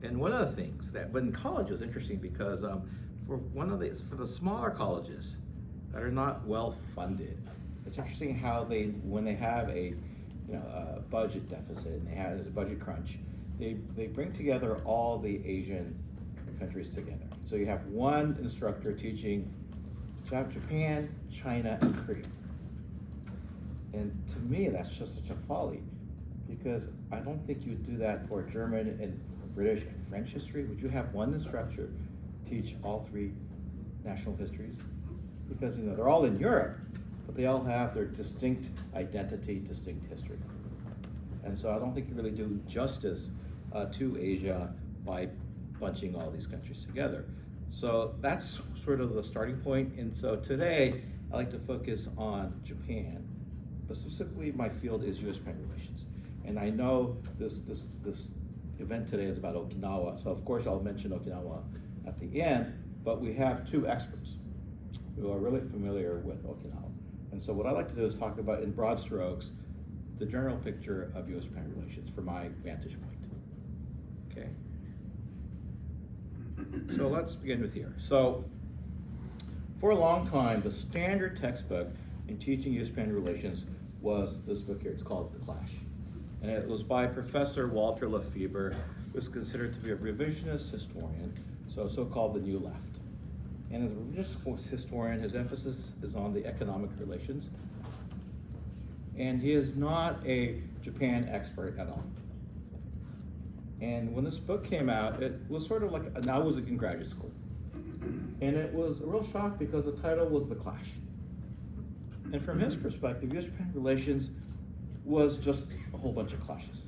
And one of the things that, but in college is interesting because for the smaller colleges that are not well funded, it's interesting how when they have a budget deficit and they have this budget crunch, they bring together all the Asian countries together. So you have one instructor teaching Japan, China, and Korea. And to me, that's just such a folly, because I don't think you would do that for German and British and French history. Would you have one instructor teach all three national histories? Because they're all in Europe, but they all have their distinct identity, distinct history. And so I don't think you really do justice to Asia by bunching all these countries together. So that's sort of the starting point. And so today, I like to focus on Japan, but specifically my field is U.S.-Japan relations. And I know this event today is about Okinawa, so of course I'll mention Okinawa at the end, but we have two experts who are really familiar with Okinawa. And so what I like to do is talk about, in broad strokes, the general picture of U.S.-Japan relations from my vantage point. Okay? So let's begin with here. So for a long time, the standard textbook in teaching U.S.-Japan relations was this book here. It's called The Clash. And it was by Professor Walter Lefebvre, who is considered to be a revisionist historian, so-called the New Left. And as a revisionist historian, his emphasis is on the economic relations. And he is not a Japan expert at all. And when this book came out, it was sort of like, I was in graduate school. And it was a real shock because the title was The Clash. And from his perspective, U.S.-Japan relations was just a whole bunch of clashes.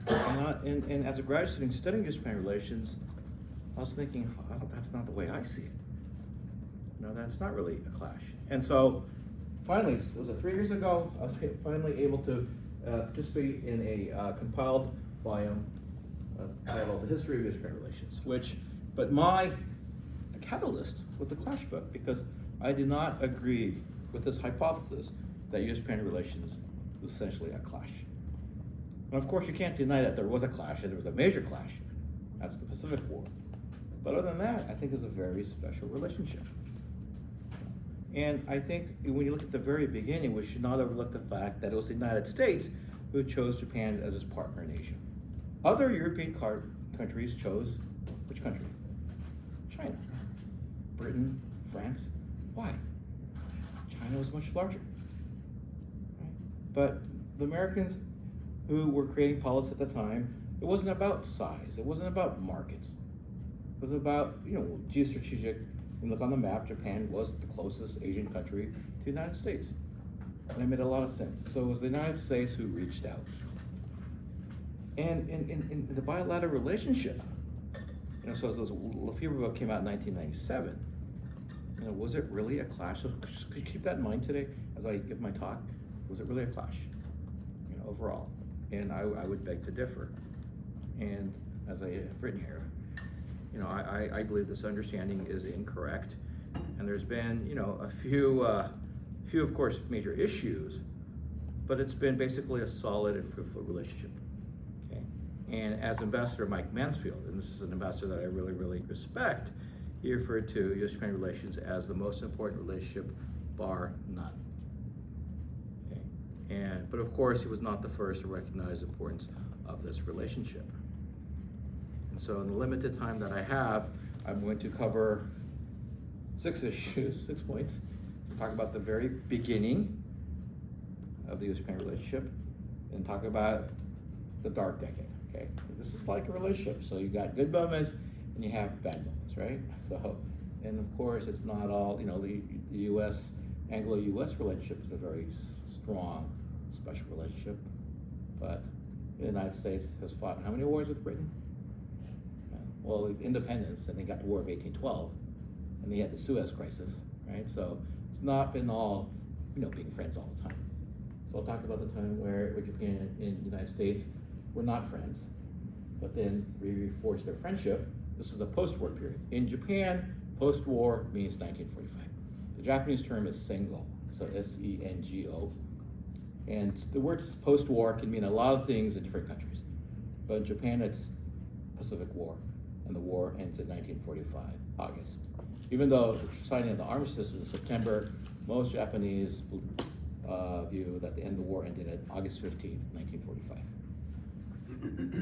And as a graduate student studying U.S.-Japan relations, I was thinking, oh, that's not the way I see it. That's not really a clash. And so finally, was it 3 years ago, I was finally able to participate in a compiled volume titled The History of U.S.-Japan Relations, but the catalyst was the Clash book, because I did not agree with this hypothesis that U.S.-Japan relations was essentially a clash. And of course, you can't deny that there was a clash, and there was a major clash. That's the Pacific War. But other than that, I think it's a very special relationship. And I think when you look at the very beginning, we should not overlook the fact that it was the United States who chose Japan as its partner in Asia. Other European countries chose which country? China. Britain, France. Why? China was much larger. Right? But the Americans who were creating policy at the time, it wasn't about size, it wasn't about markets. It was about, geostrategic. When you look on the map, Japan was the closest Asian country to the United States. And it made a lot of sense. So it was the United States who reached out. And in the bilateral relationship, so the Lefebvre book came out in 1997. Was it really a clash? So could you keep that in mind today as I give my talk? Was it really a clash, overall? And I would beg to differ. And as I have written here, I believe this understanding is incorrect. And there's been, a few, of course, major issues, but it's been basically a solid and fruitful relationship. Okay? And as Ambassador Mike Mansfield, and this is an ambassador that I really, really respect, he referred to U.S.-Japan relations as the most important relationship, bar none. Okay? But of course, he was not the first to recognize the importance of this relationship. And so in the limited time that I have, I'm going to cover 6 issues, 6 points, to talk about the very beginning of the U.S.-Japan relationship, and talk about the dark decade, okay? This is like a relationship, so you got good moments and you have bad moments, right? So, and of course, it's not all, the U.S., Anglo-U.S. relationship is a very strong, special relationship, but the United States has fought how many wars with Britain? Well, independence, and they got the War of 1812, and they had the Suez Crisis, right? So it's not been all, being friends all the time. So I'll talk about the time where Japan and the United States were not friends, but then we forged their friendship. This is the post-war period. In Japan, post-war means 1945. The Japanese term is Sengo, so S-E-N-G-O. And the word post-war can mean a lot of things in different countries. But in Japan, it's Pacific War, and the war ends in 1945, August. Even though the signing of the armistice was in September, most Japanese view that the end of the war ended at August 15th, 1945.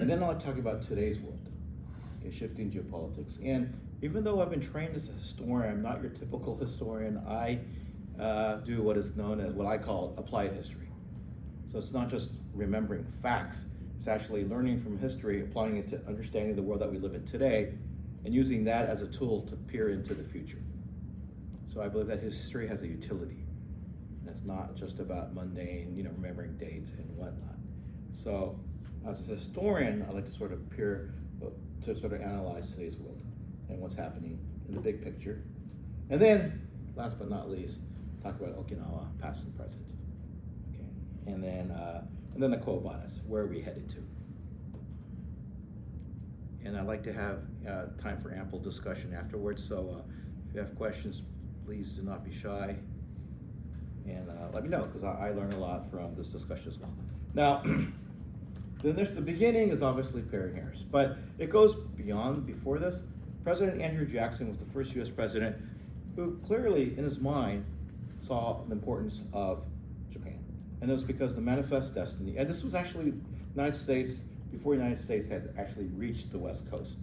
And then I'll talk about today's world, okay, shifting geopolitics. And even though I've been trained as a historian, I'm not your typical historian. I do what is known as what I call applied history. So it's not just remembering facts, it's actually learning from history, applying it to understanding the world that we live in today, and using that as a tool to peer into the future. So I believe that history has a utility. And it's not just about mundane, remembering dates and whatnot. So as a historian, I like to sort of peer to sort of analyze today's world and what's happening in the big picture. And then, last but not least, talk about Okinawa, past and present. Okay, and then the Quo Vadis, where are we headed to? And I'd like to have time for ample discussion afterwards. So if you have questions, please do not be shy, and let me know, because I learn a lot from this discussion as well. Now, the beginning is obviously Perry Harris, but it goes beyond. Before this, President Andrew Jackson was the first U.S. president who clearly, in his mind, saw the importance of Japan. And it was because the Manifest Destiny, and this was actually United States, before the United States had actually reached the West Coast.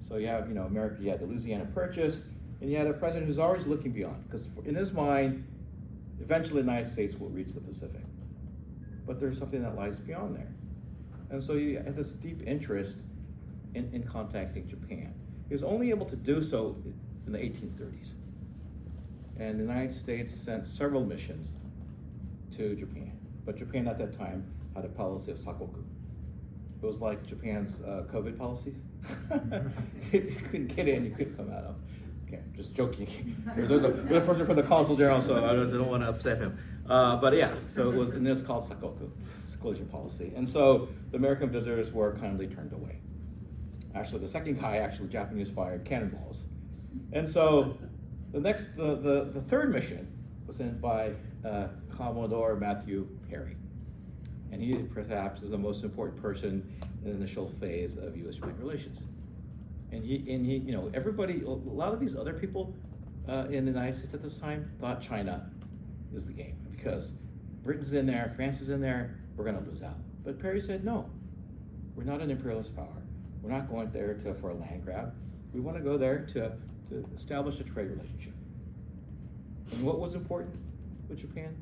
So you have, America, you had the Louisiana Purchase, and you had a president who's always looking beyond, because in his mind, eventually the United States will reach the Pacific. But there's something that lies beyond there. And so he had this deep interest in contacting Japan. He was only able to do so in the 1830s. And the United States sent several missions to Japan. But Japan at that time had a policy of sakoku. It was like Japan's COVID policies. You couldn't get in, you couldn't come out of. Okay, just joking. There's a person from the consul general, so I don't want to upset him. But yeah, so it was, and it's called sakoku, seclusion policy. And so the American visitors were kindly turned away. Actually, the second guy, Japanese fired cannonballs. And so the third mission was sent by Commodore Matthew Perry. And he perhaps is the most important person in the initial phase of U.S. Japan relations. And he, everybody, a lot of these other people in the United States at this time thought China is the game, because Britain's in there, France is in there, we're gonna lose out. But Perry said, no, we're not an imperialist power. We're not going there for a land grab. We want to go there to establish a trade relationship. And what was important with Japan?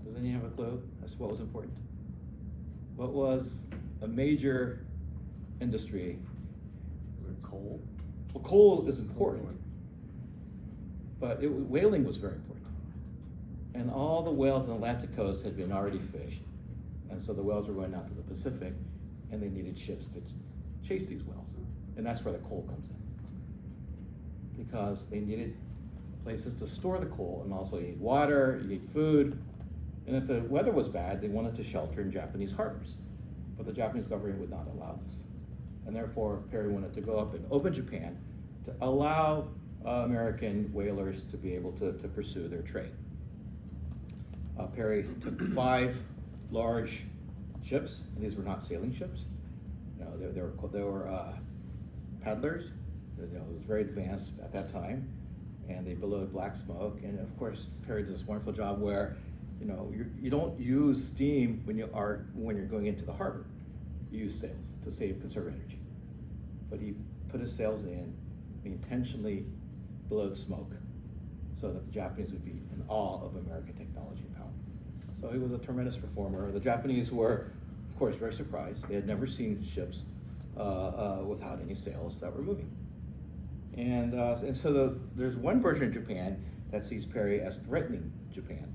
Does anyone have a clue as to what was important? What was a major industry? Coal? Well, coal is important, but whaling was very important. And all the whales on the Atlantic coast had been already fished. And so the whales were going out to the Pacific, and they needed ships to chase these whales. And that's where the coal comes in. Because they needed places to store the coal, and also you need water, you need food. And if the weather was bad, they wanted to shelter in Japanese harbors. But the Japanese government would not allow this. And therefore, Perry wanted to go up and open Japan to allow American whalers to be able to pursue their trade. Perry took 5 large ships, and these were not sailing ships. They were paddlers. It was very advanced at that time, and they billowed black smoke. And of course, Perry did this wonderful job where, you don't use steam when you're going into the harbor. You use sails to conserve energy. But he put his sails in, he intentionally billowed smoke so that the Japanese would be in awe of American technology and power. So he was a tremendous performer. The Japanese were, of course, very surprised. They had never seen ships without any sails that were moving. And so there's one version of Japan that sees Perry as threatening Japan.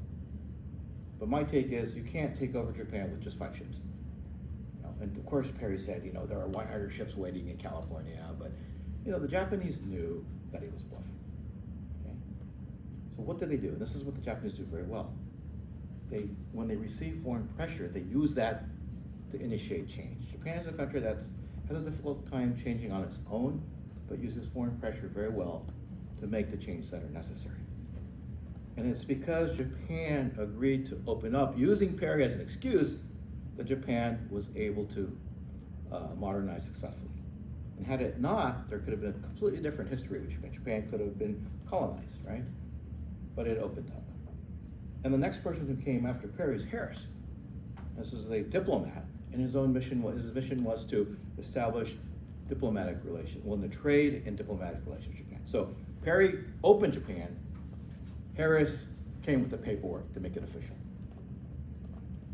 But my take is you can't take over Japan with just 5 ships. And of course, Perry said, there are 100 ships waiting in California, but the Japanese knew that he was bluffing. Okay? So what did they do? And this is what the Japanese do very well. When they receive foreign pressure, they use that to initiate change. Japan is a country that has a difficult time changing on its own, but uses foreign pressure very well to make the changes that are necessary. And it's because Japan agreed to open up, using Perry as an excuse, that Japan was able to modernize successfully. And had it not, there could have been a completely different history of Japan. Japan could have been colonized, right? But it opened up. And the next person who came after Perry is Harris. This is a diplomat, and his mission was to establish diplomatic relations, the trade and diplomatic relations with Japan. So Perry opened Japan. Harris came with the paperwork to make it official.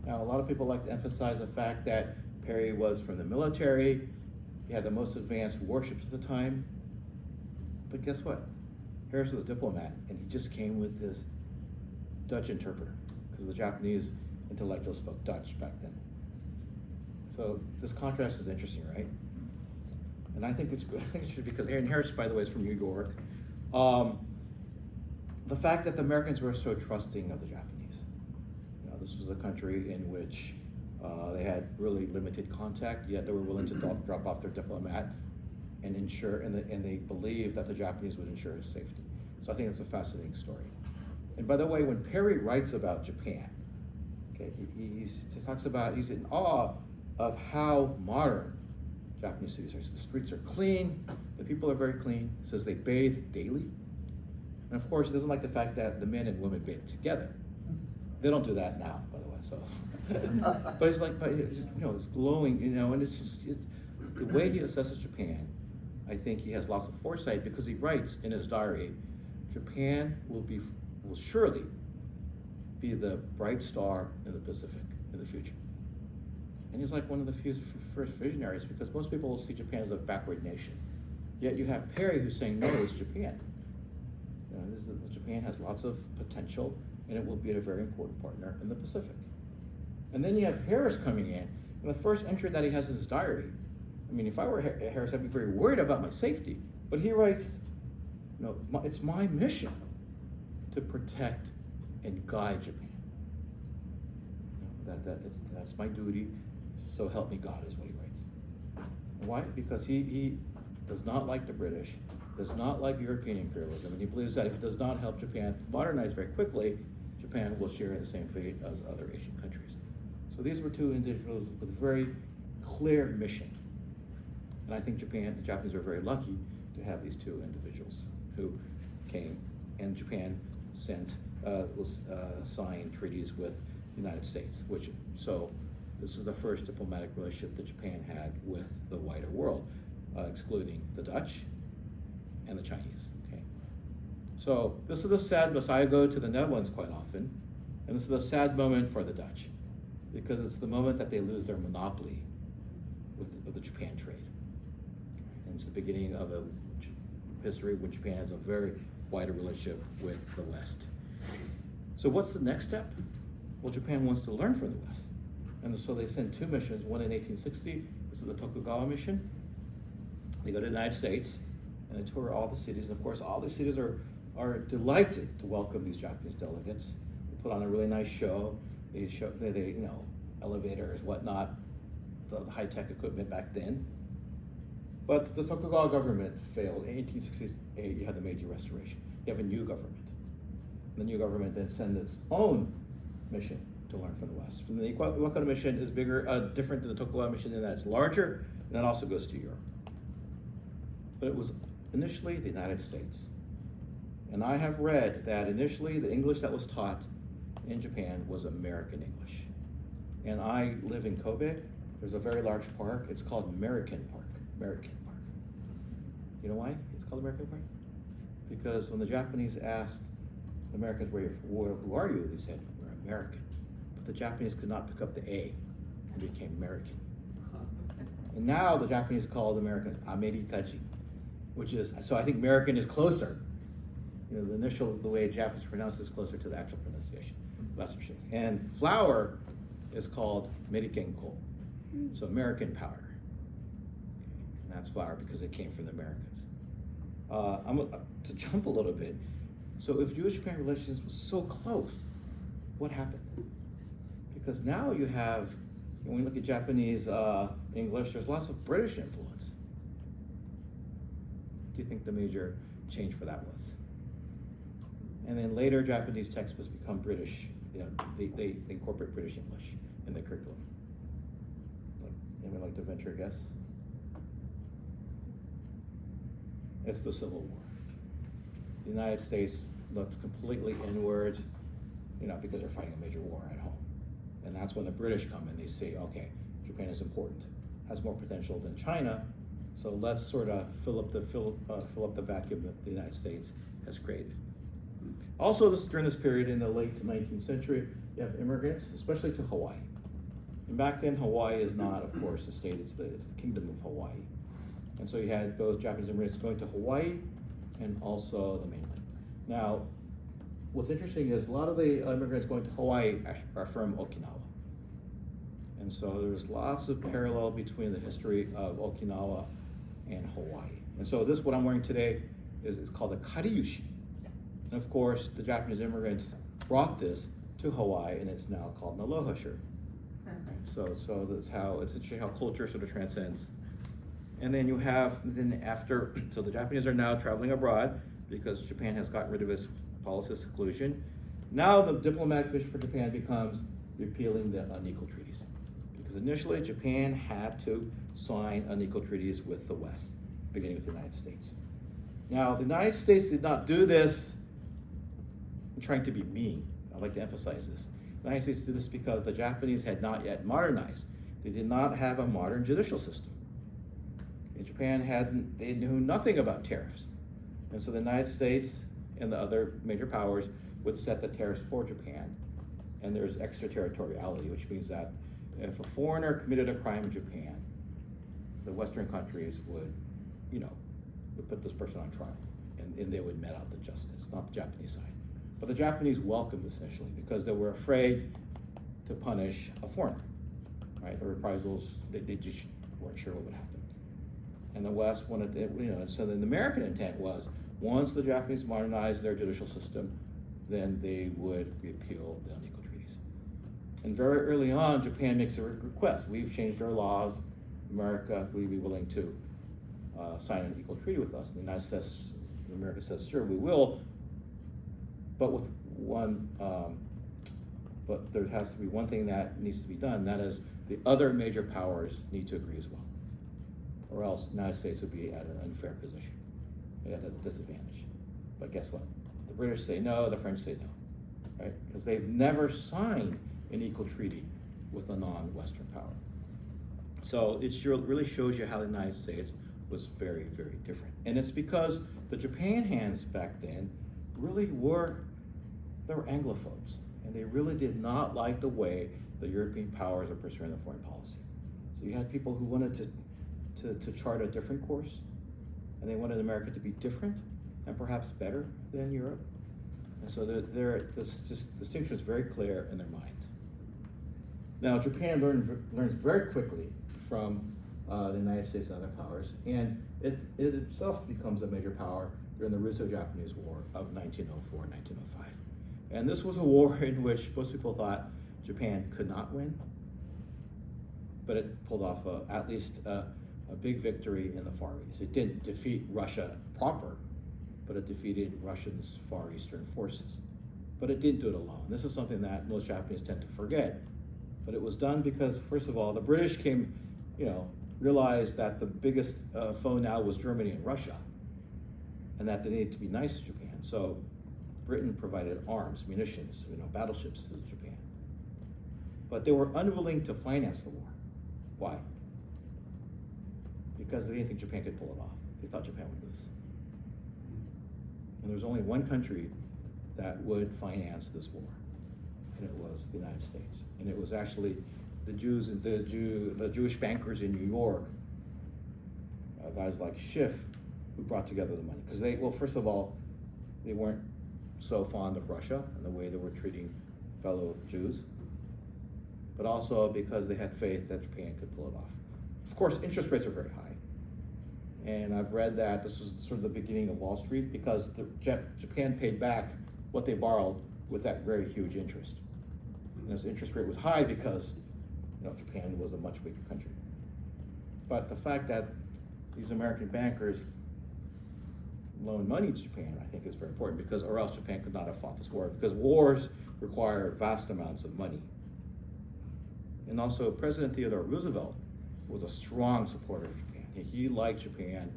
Now, a lot of people like to emphasize the fact that Perry was from the military. He had the most advanced warships at the time. But guess what? Harris was a diplomat, and he just came with this Dutch interpreter, because the Japanese intellectuals spoke Dutch back then. So this contrast is interesting, right? And I think it's because Aaron Harris, by the way, is from New York. The fact that the Americans were so trusting of the Japanese. This was a country in which they had really limited contact, yet they were willing to drop off their diplomat and ensure, and they believed that the Japanese would ensure his safety. So I think it's a fascinating story. And by the way, when Perry writes about Japan, okay, he talks about, he's in awe of how modern Japanese cities are. The streets are clean, the people are very clean. He says they bathe daily. And of course, he doesn't like the fact that the men and women bathe together. They don't do that now, by the way, so. But it's like, it's glowing, and it's just, the way he assesses Japan, I think he has lots of foresight, because he writes in his diary, Japan will surely be the bright star in the Pacific in the future. And he's like one of the few first visionaries, because most people will see Japan as a backward nation. Yet you have Perry who's saying, no, it's Japan. Japan has lots of potential, and it will be a very important partner in the Pacific. And then you have Harris coming in, and the first entry that he has in his diary, I mean, if I were Harris, I'd be very worried about my safety. But he writes, it's my mission to protect and guide Japan. That's my duty, so help me God, is what he writes. Why? Because he does not like the British, does not like European imperialism, and he believes that if it does not help Japan modernize very quickly, Japan will share the same fate as other Asian countries. So these were two individuals with a very clear mission. And I think the Japanese were very lucky to have these two individuals who came, and Japan signed treaties with the United States, so this is the first diplomatic relationship that Japan had with the wider world, excluding the Dutch and the Chinese, okay? So this is a sad moment. I go to the Netherlands quite often, and this is a sad moment for the Dutch, because it's the moment that they lose their monopoly of the Japan trade. And it's the beginning of a history when Japan has a very wider relationship with the West. So what's the next step? Well, Japan wants to learn from the West. And so they send two missions, one in 1860, this is the Tokugawa mission. They go to the United States, and they tour all the cities. And of course, all the cities are delighted to welcome these Japanese delegates. They put on a really nice show. They elevators, whatnot, the high-tech equipment back then. But the Tokugawa government failed. In 1868, you had the Meiji Restoration. You have a new government. The new government then sends its own mission to learn from the West. And the Iwakuni mission is different than the Tokugawa mission in that it's larger, and it also goes to Europe. But it was initially the United States. And I have read that initially the English that was taught in Japan was American English. And I live in Kobe. There's a very large park. It's called American Park. American Park. You know why it's called American Park? Because when the Japanese asked the Americans, who are you? They said, we're American. But the Japanese could not pick up the A and became American. And now the Japanese call the Americans Amerikaji, so I think American is closer. The way Japanese pronounce it is closer to the actual pronunciation. And flour is called Merikenko, so American powder. And that's flour because it came from the Americans. To jump a little bit, so if U.S.-Japan relations was so close, what happened? Because now you have, when we look at Japanese English, there's lots of British influence. What do you think the major change for that was? And then later, Japanese textbooks become British. They incorporate British English in the curriculum. Anyone like to venture a guess? It's the Civil War. The United States looks completely inwards, because they're fighting a major war at home. And that's when the British come and they say, okay, Japan is important, has more potential than China, so let's sort of fill up the vacuum that the United States has created. Also, during this period in the late 19th century, you have immigrants, especially to Hawaii. And back then, Hawaii is not, of course, a state, it's the Kingdom of Hawaii. And so you had both Japanese immigrants going to Hawaii and also the mainland. Now, what's interesting is a lot of the immigrants going to Hawaii are from Okinawa. And so there's lots of parallel between the history of Okinawa and Hawaii. And so this, what I'm wearing today, is called a kariushi. And of course, the Japanese immigrants brought this to Hawaii, and it's now called an aloha shirt. So that's how, it's interesting how culture sort of transcends. And then you have, so the Japanese are now traveling abroad because Japan has gotten rid of its policy of seclusion. Now the diplomatic mission for Japan becomes repealing the unequal treaties. Because initially Japan had to sign unequal treaties with the West, beginning with the United States. Now the United States did not do this trying to be mean. I'd like to emphasize this. The United States did this because the Japanese had not yet modernized. They did not have a modern judicial system. And Japan they knew nothing about tariffs. And so the United States and the other major powers would set the tariffs for Japan. And there's extraterritoriality, which means that if a foreigner committed a crime in Japan, the Western countries would put this person on trial, and they would met out the justice, not the Japanese side. But the Japanese welcomed this initially because they were afraid to punish a foreigner, right? The reprisals, they just weren't sure what would happen. And the West wanted to, so then the American intent was, once the Japanese modernized their judicial system, then they would repeal the unequal treaties. And very early on, Japan makes a request. We've changed our laws. America, would you be willing to sign an equal treaty with us? And the United States, America says, sure, we will, but with one, but there has to be one thing that needs to be done, that is the other major powers need to agree as well, or else the United States would be at an unfair position, at a disadvantage. But guess what? The British say no, the French say no, right? Because they've never signed an equal treaty with a non-Western power. So it really shows you how the United States was very, very different. And it's because the Japan hands back then really were Anglophobes, and they really did not like the way the European powers are pursuing the foreign policy. So you had people who wanted to chart a different course, and they wanted America to be different and perhaps better than Europe. And so this distinction is very clear in their mind. Now Japan learns very quickly from the United States and other powers, and it itself becomes a major power during the Russo-Japanese War of 1904-1905. And this was a war in which most people thought Japan could not win, but it pulled off at least a big victory in the Far East. It didn't defeat Russia proper, but it defeated Russia's Far Eastern forces. But it didn't do it alone. This is something that most Japanese tend to forget. But it was done because, first of all, the British realized that the biggest foe now was Germany and Russia, and that they needed to be nice to Japan. So Britain provided arms, munitions, battleships to Japan. But they were unwilling to finance the war. Why? Because they didn't think Japan could pull it off. They thought Japan would lose. And there was only one country that would finance this war, and it was the United States. And it was actually the Jewish bankers in New York, guys like Schiff, who brought together the money. Because first of all, they weren't so fond of Russia and the way they were treating fellow Jews, but also because they had faith that Japan could pull it off. Of course, interest rates are very high. And I've read that this was sort of the beginning of Wall Street, because Japan paid back what they borrowed with that very huge interest. And this interest rate was high because Japan was a much weaker country. But the fact that these American bankers loan money to Japan, I think, is very important, because or else Japan could not have fought this war, because wars require vast amounts of money. And also President Theodore Roosevelt was a strong supporter of Japan. He liked Japan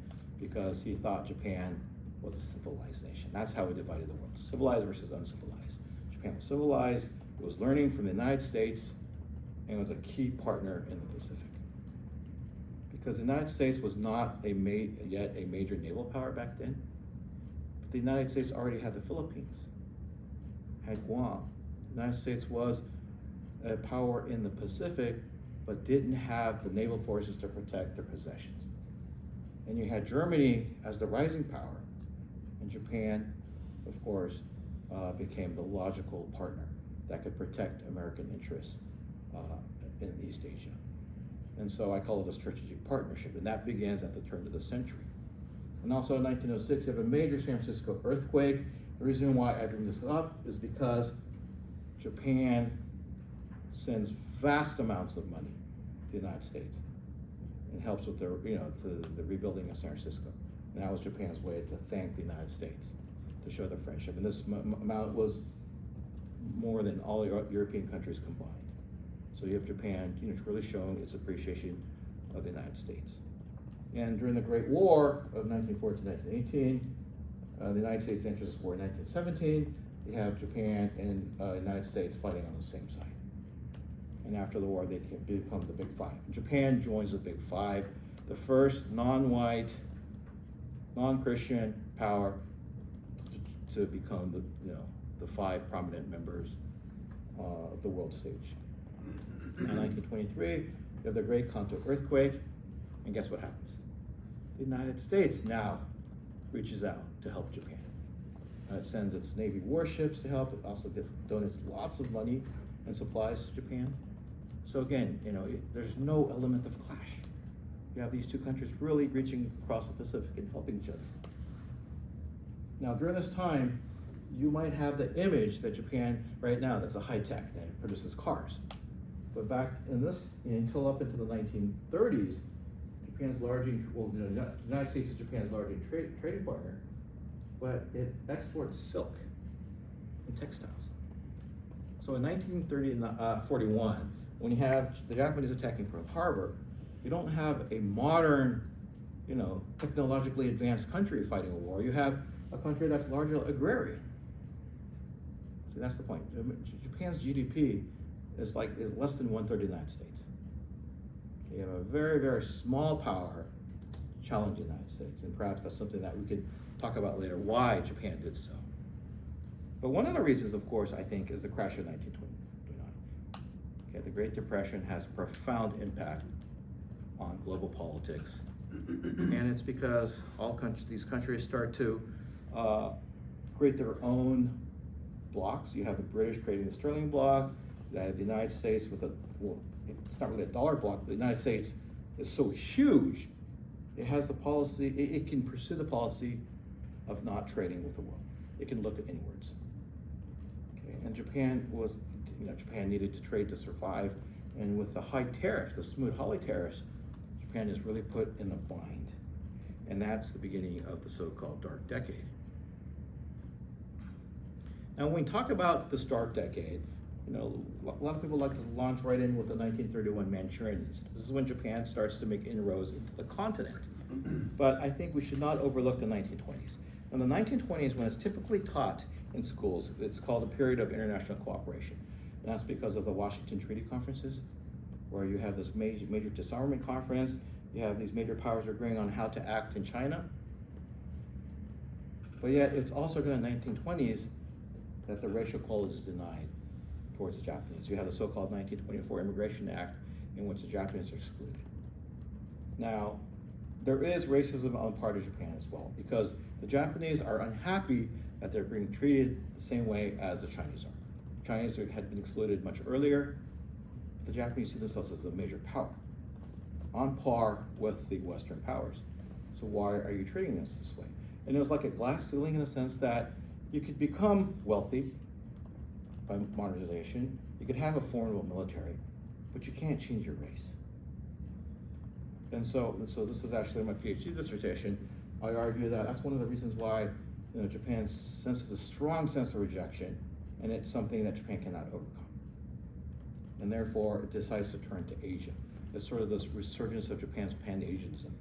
because he thought Japan was a civilized nation. That's how he divided the world, civilized versus uncivilized. Japan was civilized, it was learning from the United States, and was a key partner in the Pacific. Because the United States was not yet a major naval power back then, but the United States already had the Philippines, had Guam. The United States was a power in the Pacific, but didn't have the naval forces to protect their possessions. And you had Germany as the rising power, and Japan, of course, became the logical partner that could protect American interests in East Asia. And so I call it a strategic partnership, and that begins at the turn of the century. And also in 1906, you have a major San Francisco earthquake. The reason why I bring this up is because Japan sends vast amounts of money to the United States and helps with the rebuilding of San Francisco. And that was Japan's way to thank the United States, to show their friendship. And this amount was more than all European countries combined. So you have Japan, really showing its appreciation of the United States. And during the Great War of 1914 to 1918, the United States enters this war in 1917. You have Japan and the United States fighting on the same side. And after the war, they become the Big Five. Japan joins the Big Five, the first non-white, non-Christian power to become the five prominent members of the world stage. In 1923, you have the Great Kanto earthquake, and guess what happens? The United States now reaches out to help Japan. It sends its Navy warships to help. It also donates lots of money and supplies to Japan. So again, there's no element of clash. You have these two countries really reaching across the Pacific and helping each other. Now, during this time, you might have the image that Japan, right now, that's a high tech, that it produces cars. But back in this, until up into the 1930s, Japan's largely, the United States is Japan's largest trading partner, but it exports silk and textiles. So in 1941, when you have the Japanese attacking Pearl Harbor, you don't have a modern, technologically advanced country fighting a war. You have a country that's largely agrarian. So that's the point. Japan's GDP is less than 1/3 of the United States. You have a very, very small power challenge the United States, and perhaps that's something that we could talk about later, why Japan did so. But one of the reasons, of course, I think, is the crash of 1929. Okay, the Great Depression has profound impact on global politics, and it's because these countries start to create their own blocks. You have the British creating the sterling bloc, you have the United States with it's not really a dollar bloc, but the United States is so huge, it has the policy, it can pursue the policy of not trading with the world. It can look at inwards. Okay, and Japan needed to trade to survive, and with the high tariff, the Smoot-Hawley tariffs, Japan is really put in a bind. And that's the beginning of the so-called Dark Decade. Now, when we talk about this Dark Decade, a lot of people like to launch right in with the 1931 Manchurian. This is when Japan starts to make inroads into the continent. But I think we should not overlook the 1920s. In the 1920s, when it's typically taught in schools, it's called a period of international cooperation. And that's because of the Washington Treaty Conferences, where you have this major disarmament conference, you have these major powers agreeing on how to act in China. But yet, it's also in the 1920s that the racial equality is denied towards the Japanese. You have the so-called 1924 Immigration Act, in which the Japanese are excluded. Now, there is racism on the part of Japan as well, because the Japanese are unhappy that they're being treated the same way as the Chinese are. The Chinese had been excluded much earlier. The Japanese see themselves as a major power, on par with the Western powers. So why are you treating us this way? And it was like a glass ceiling in the sense that you could become wealthy by modernization, you could have a formidable military, but you can't change your race. And so this is actually my PhD dissertation. I argue that that's one of the reasons why Japan senses a strong sense of rejection, and it's something that Japan cannot overcome. And therefore, it decides to turn to Asia. It's sort of this resurgence of Japan's Pan-Asianism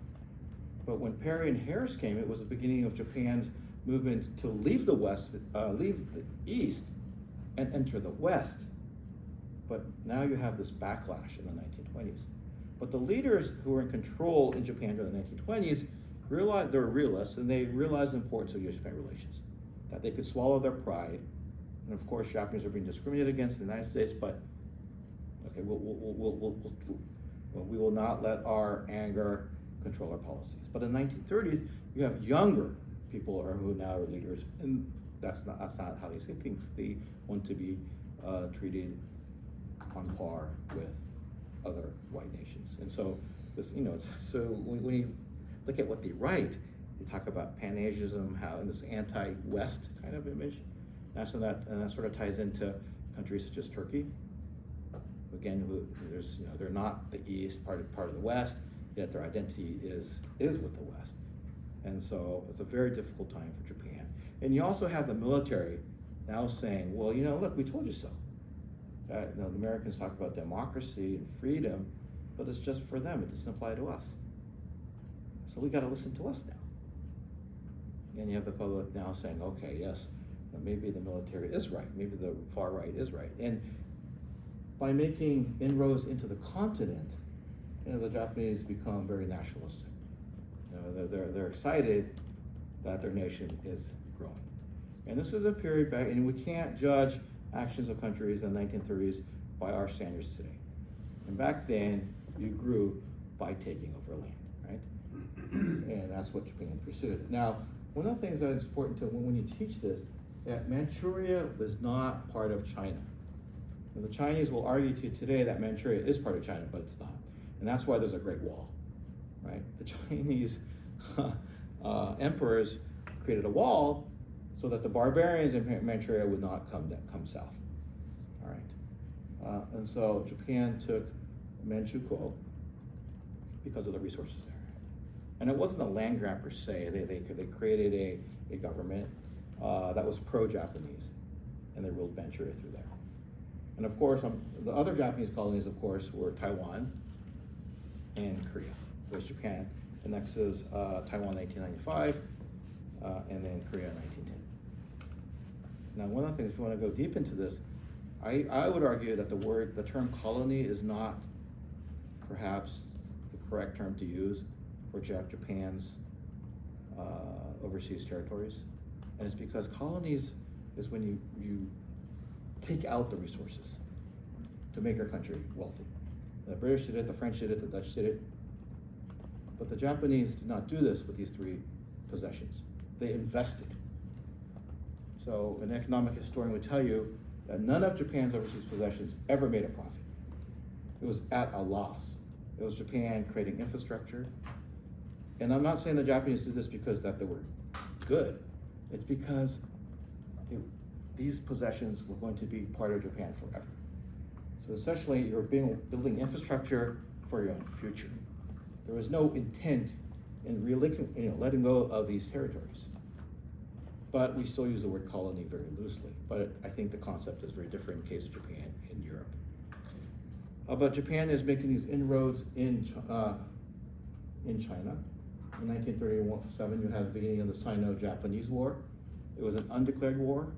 But when Perry and Harris came, it was the beginning of Japan's movement to leave the West, leave the East, and enter the West. But now you have this backlash in the 1920s. But the leaders who were in control in Japan during the 1920s realized, they were realists, and they realized the importance of U.S.-Japan relations, that they could swallow their pride. And of course, Japanese are being discriminated against in the United States, but okay, we will not let our anger control our policies. But in the 1930s, you have younger people who now are leaders, and that's not how they see things. They want to be treated on par with other white nations. And so this, so when you look at what they write, they talk about Pan-Asianism, how in this anti-West kind of image. And that sort of ties into countries such as Turkey. Again, they're not the East, part of the West, yet their identity is with the West. And so it's a very difficult time for Japan. And you also have the military now saying, well, look, we told you so. The Americans talk about democracy and freedom, but it's just for them. It doesn't apply to us. So we got to listen to us now. And you have the public now saying, okay, yes, maybe the military is right. Maybe the far right is right. And by making inroads into the continent, the Japanese become very nationalistic. They're excited that their nation is growing. And this is a period back, and we can't judge actions of countries in the 1930s by our standards today. And back then, you grew by taking over land, right? And that's what Japan pursued. Now, one of the things that is important to when you teach this, that Manchuria was not part of China. And the Chinese will argue to you today that Manchuria is part of China, but it's not. And that's why there's a Great Wall, right? The Chinese emperors created a wall so that the barbarians in Manchuria would not come south, all right? And so Japan took Manchukuo because of the resources there. And it wasn't a land grab per se. They created a government that was pro-Japanese, and they ruled Manchuria through there. And of course, the other Japanese colonies, of course, were Taiwan and Korea. There's Japan annexes Taiwan in 1895, and then Korea in 1910. Now, one of the things, if you want to go deep into this, I would argue that the term colony is not perhaps the correct term to use for Japan's overseas territories. And it's because colonies is when you take out the resources to make your country wealthy. The British did it, the French did it, the Dutch did it. But the Japanese did not do this with these three possessions. They invested. So an economic historian would tell you that none of Japan's overseas possessions ever made a profit. It was at a loss. It was Japan creating infrastructure. And I'm not saying the Japanese did this because that they were good. It's because these possessions were going to be part of Japan forever. So essentially, you're building infrastructure for your own future. There was no intent in really, letting go of these territories. But we still use the word colony very loosely. But I think the concept is very different in the case of Japan and Europe. But Japan is making these inroads in China. In 1937, you have the beginning of the Sino-Japanese War. It was an undeclared war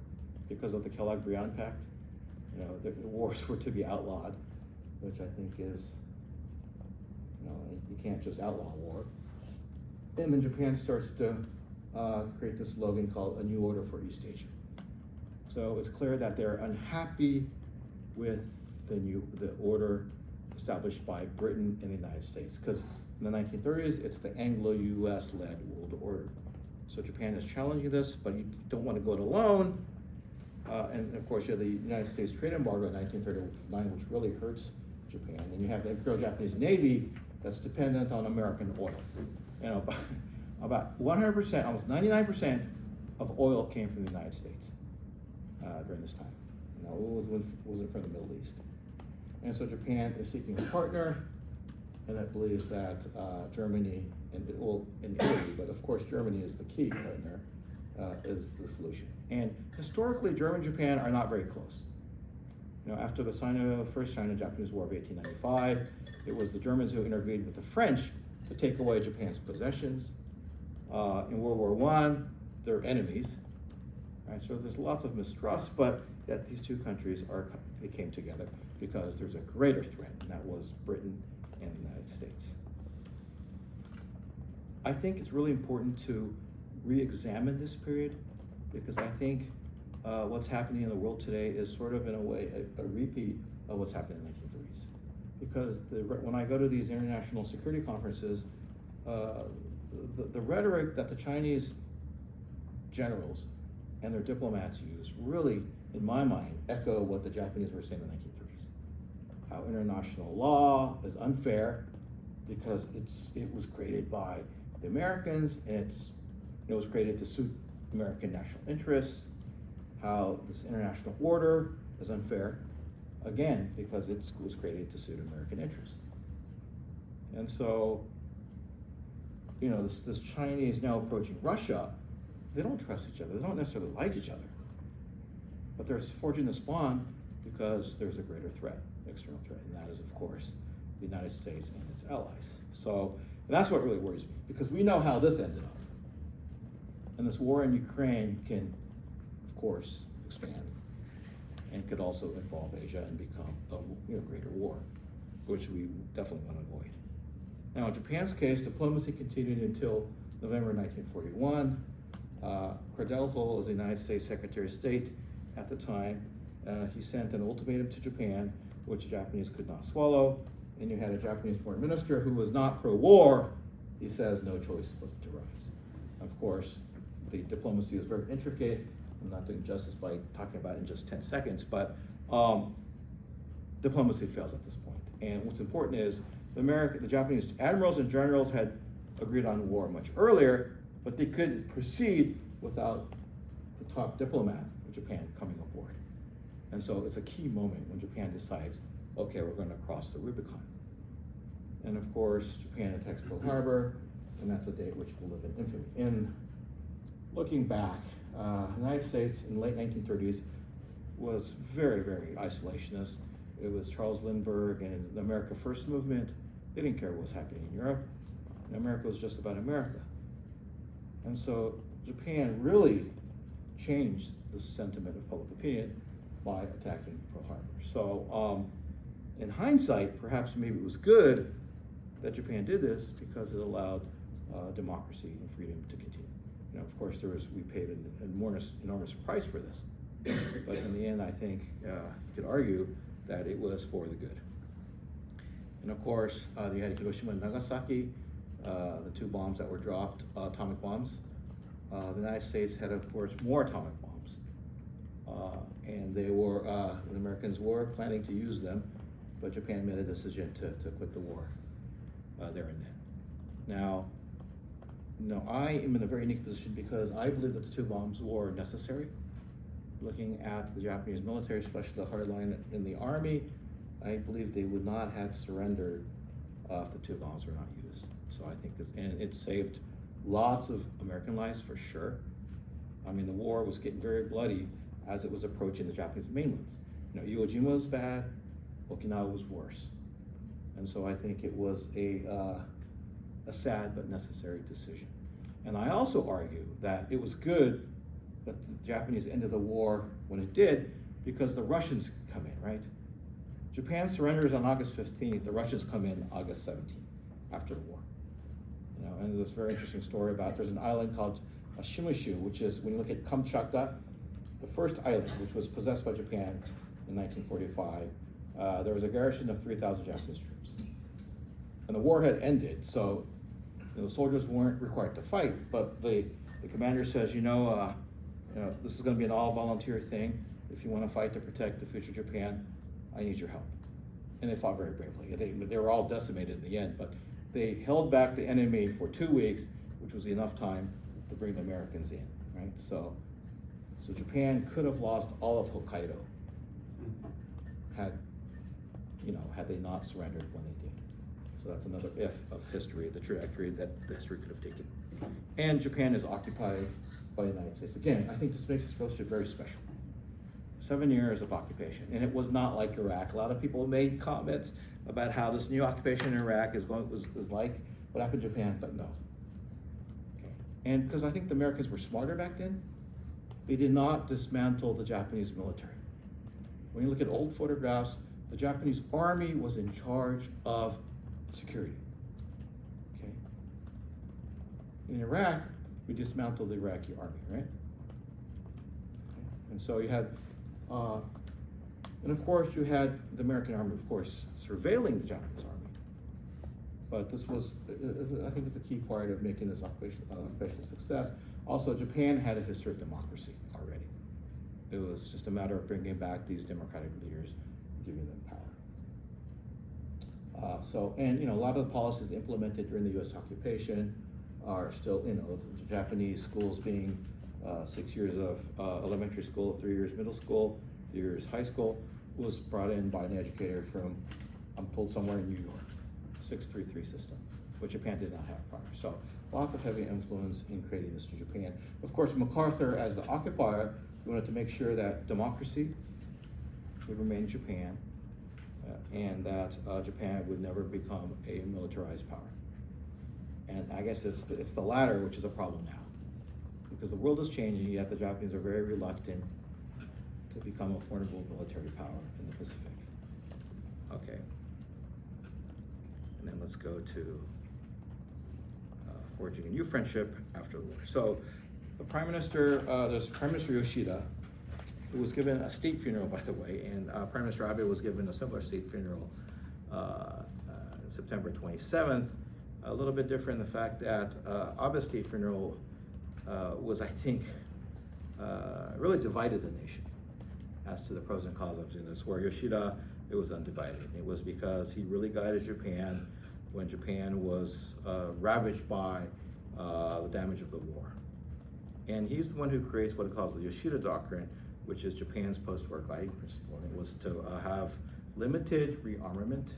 because of the Kellogg-Briand Pact. The wars were to be outlawed, which I think is, you can't just outlaw war. And then Japan starts to create this slogan called A New Order for East Asia. So it's clear that they're unhappy with the order established by Britain and the United States, because in the 1930s, it's the Anglo-US led world order. So Japan is challenging this, but you don't want to go it alone. And of course, you have the United States trade embargo in 1939, which really hurts Japan. And you have the Imperial Japanese Navy that's dependent on American oil. About 100%, almost 99% of oil came from the United States during this time. It wasn't from the Middle East. And so Japan is seeking a partner, and it believes that Germany, and Italy, but of course Germany is the key partner, is the solution. And historically, Germany and Japan are not very close. After the first Sino-Japanese War of 1895, it was the Germans who intervened with the French to take away Japan's possessions. In World War I, they're enemies, right? So there's lots of mistrust, but yet these two countries they came together because there's a greater threat, and that was Britain and the United States. I think it's really important to re-examine this period because I think what's happening in the world today is sort of, in a way, a repeat of what's happening in the 1930s. Because when I go to these international security conferences, the rhetoric that the Chinese generals and their diplomats use really, in my mind, echo what the Japanese were saying in the 1930s. How international law is unfair because it was created by the Americans, and it was created to suit American national interests. How this international order is unfair, again, because it was created to suit American interests. And so, this Chinese now approaching Russia, they don't trust each other. They don't necessarily like each other. But they're forging this bond because there's a greater threat, external threat, and that is, of course, the United States and its allies. So, and that's what really worries me, because we know how this ended up. And this war in Ukraine can, of course, expand, and could also involve Asia and become a greater war, which we definitely want to avoid. Now, in Japan's case, diplomacy continued until November 1941. Cordell as the United States Secretary of State at the time, he sent an ultimatum to Japan, which the Japanese could not swallow. And you had a Japanese foreign minister who was not pro-war. He says no choice but to rise. Of course, the diplomacy is very intricate. I'm not doing justice by talking about it in just 10 seconds, but diplomacy fails at this point. And what's important is the Japanese admirals and generals had agreed on war much earlier, but they couldn't proceed without the top diplomat of Japan coming aboard. And so it's a key moment when Japan decides, okay, we're going to cross the Rubicon. And of course, Japan attacks Pearl Harbor, and that's a date which will live in infamy. In looking back, the United States in the late 1930s was very, very isolationist. It was Charles Lindbergh and the America First movement. They didn't care what was happening in Europe. And America was just about America. And so Japan really changed the sentiment of public opinion by attacking Pearl Harbor. So in hindsight, perhaps maybe it was good that Japan did this because it allowed democracy and freedom to continue. Of course, we paid an enormous price for this. But in the end, I think you could argue that it was for the good. And of course, you had Hiroshima and Nagasaki, the two bombs that were dropped, atomic bombs. The United States had, of course, more atomic bombs. And the Americans were planning to use them, but Japan made a decision to quit the war there and then. Now, I am in a very unique position because I believe that the two bombs were necessary. Looking at the Japanese military, especially the hardline in the army, I believe they would not have surrendered if the two bombs were not used. So I think and it saved lots of American lives for sure. I mean, the war was getting very bloody as it was approaching the Japanese mainlands. Iwo Jima was bad, Okinawa was worse. And so I think it was a sad but necessary decision. And I also argue that it was good that the Japanese ended the war when it did because the Russians come in, right? Japan surrenders on August 15th, the Russians come in August 17th after the war. And there's this very interesting story about, there's an island called Shimushu, which is, when you look at Kamchatka, the first island, which was possessed by Japan in 1945, there was a garrison of 3,000 Japanese troops. And the war had ended, so the soldiers weren't required to fight, but the commander says, this is going to be an all-volunteer thing. If you want to fight to protect the future Japan, I need your help. And they fought very bravely. They were all decimated in the end, but they held back the enemy for 2 weeks, which was enough time to bring the Americans in, right? So Japan could have lost all of Hokkaido had they not surrendered when they did. So that's another if of history, the trajectory that the history could have taken. And Japan is occupied by the United States. Again, I think this makes this relationship very special. 7 years of occupation, and it was not like Iraq. A lot of people made comments about how this new occupation in Iraq is like what happened in Japan, but no. Okay. And because I think the Americans were smarter back then, they did not dismantle the Japanese military. When you look at old photographs, the Japanese army was in charge of security. Okay. In Iraq, we dismantled the Iraqi army, right? Okay. And so you had, and of course you had the American army, of course, surveilling the Japanese army. But this was, I think, it's the key part of making this operation a success. Also, Japan had a history of democracy already. It was just a matter of bringing back these democratic leaders, giving them power. And a lot of the policies implemented during the U.S. occupation are still, the Japanese schools being 6 years of elementary school, 3 years middle school, 3 years high school, was brought in by an educator from, I'm told, somewhere in New York, 633 system, which Japan did not have prior. So lots of heavy influence in creating this to Japan. Of course, MacArthur, as the occupier, wanted to make sure that democracy would remain in Japan, and that Japan would never become a militarized power. And I guess it's the latter, which is a problem now, because the world is changing, yet the Japanese are very reluctant to become a formidable military power in the Pacific. Okay. And then let's go to forging a new friendship after the war. So the Prime Minister, there's Prime Minister Yoshida, who was given a state funeral, by the way, and Prime Minister Abe was given a similar state funeral September 27th. A little bit different in the fact that Abe's state funeral was, I think, really divided the nation as to the pros and cons of doing this, where Yoshida, it was undivided. It was because he really guided Japan when Japan was ravaged by the damage of the war. And he's the one who creates what he calls the Yoshida Doctrine, which is Japan's post-war guiding principle. And it was to have limited rearmament,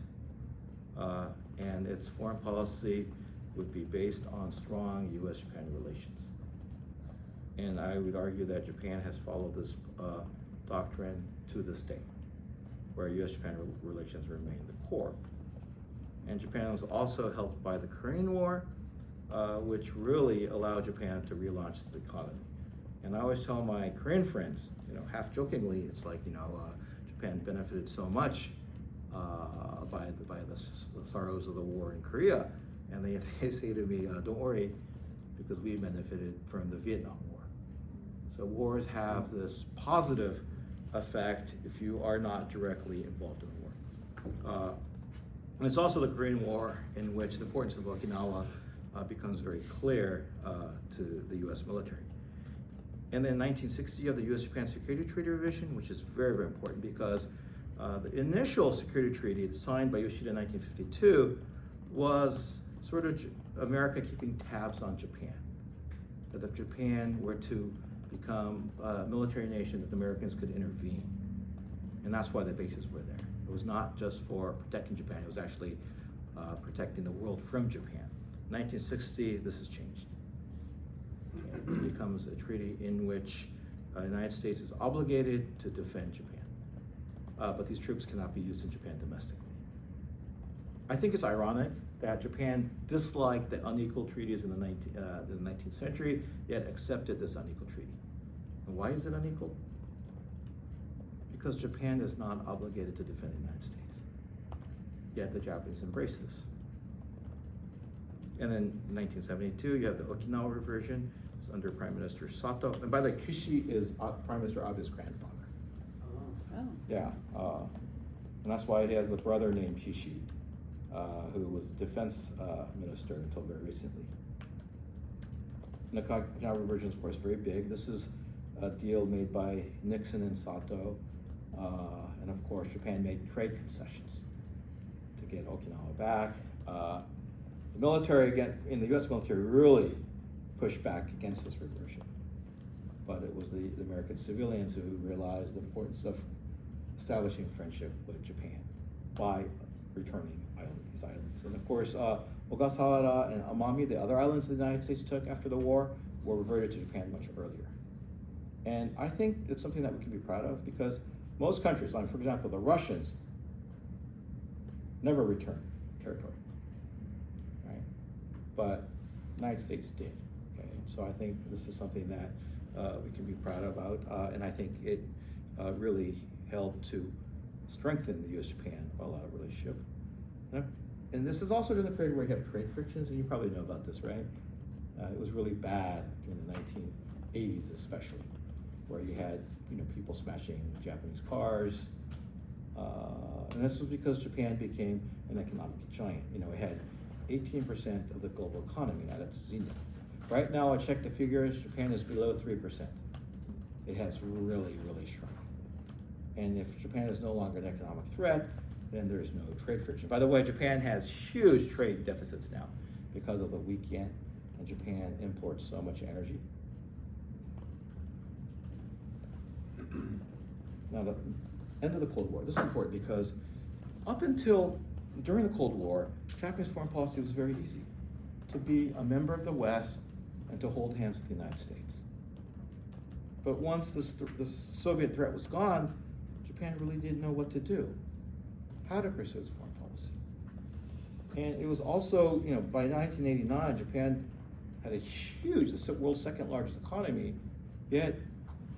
and its foreign policy would be based on strong U.S.-Japan relations. And I would argue that Japan has followed this doctrine to this day, where U.S.-Japan relations remain the core. And Japan was also helped by the Korean War, which really allowed Japan to relaunch the economy. And I always tell my Korean friends, half jokingly, it's like, Japan benefited so much by the sorrows of the war in Korea. And they say to me, don't worry, because we benefited from the Vietnam War. So wars have this positive effect if you are not directly involved in the war. And it's also the Korean War in which the importance of Okinawa becomes very clear to the U.S. military. And then in 1960, you have the U.S.-Japan Security Treaty revision, which is very, very important because the initial security treaty signed by Yoshida in 1952 was sort of America keeping tabs on Japan. That if Japan were to become a military nation, that the Americans could intervene. And that's why the bases were there. It was not just for protecting Japan, it was actually protecting the world from Japan. 1960, this has changed. It becomes a treaty in which the United States is obligated to defend Japan. But these troops cannot be used in Japan domestically. I think it's ironic that Japan disliked the unequal treaties in the 19th century, yet accepted this unequal treaty. And why is it unequal? Because Japan is not obligated to defend the United States. Yet the Japanese embraced this. And then in 1972, you have the Okinawa reversion. It's under Prime Minister Sato. And by the way, Kishi is Prime Minister Abe's grandfather. Oh. Yeah, and that's why he has a brother named Kishi, who was defense minister until very recently. And the Okinawa reversion is, of course, very big. This is a deal made by Nixon and Sato. And of course, Japan made trade concessions to get Okinawa back. The military, again, in the U.S. military, really pushed back against this reversion. But it was the American civilians who realized the importance of establishing friendship with Japan by returning these islands. And of course, Ogasawara and Amami, the other islands the United States took after the war, were reverted to Japan much earlier. And I think it's something that we can be proud of because most countries, like for example, the Russians, never return territory, right? but the United States did. Okay? So I think this is something that we can be proud about, and I think it really helped to strengthen the U.S. Japan bilateral relationship. And this is also during the period where you have trade frictions, and you probably know about this, right? It was really bad in the 1980s, especially, where you had people smashing Japanese cars, and this was because Japan became an economic giant. It had 18% of the global economy at its zenith. Right now, I checked the figures, Japan is below 3%. It has really, really shrunk. And if Japan is no longer an economic threat, then there's no trade friction. By the way, Japan has huge trade deficits now because of the weak yen, and Japan imports so much energy. Now, the end of the Cold War. This is important because up until during the Cold War, Japanese foreign policy was very easy: to be a member of the West and to hold hands with the United States. But once the Soviet threat was gone, Japan really didn't know what to do, how to pursue its foreign policy. And it was also, by 1989, Japan had a huge, the world's second largest economy, yet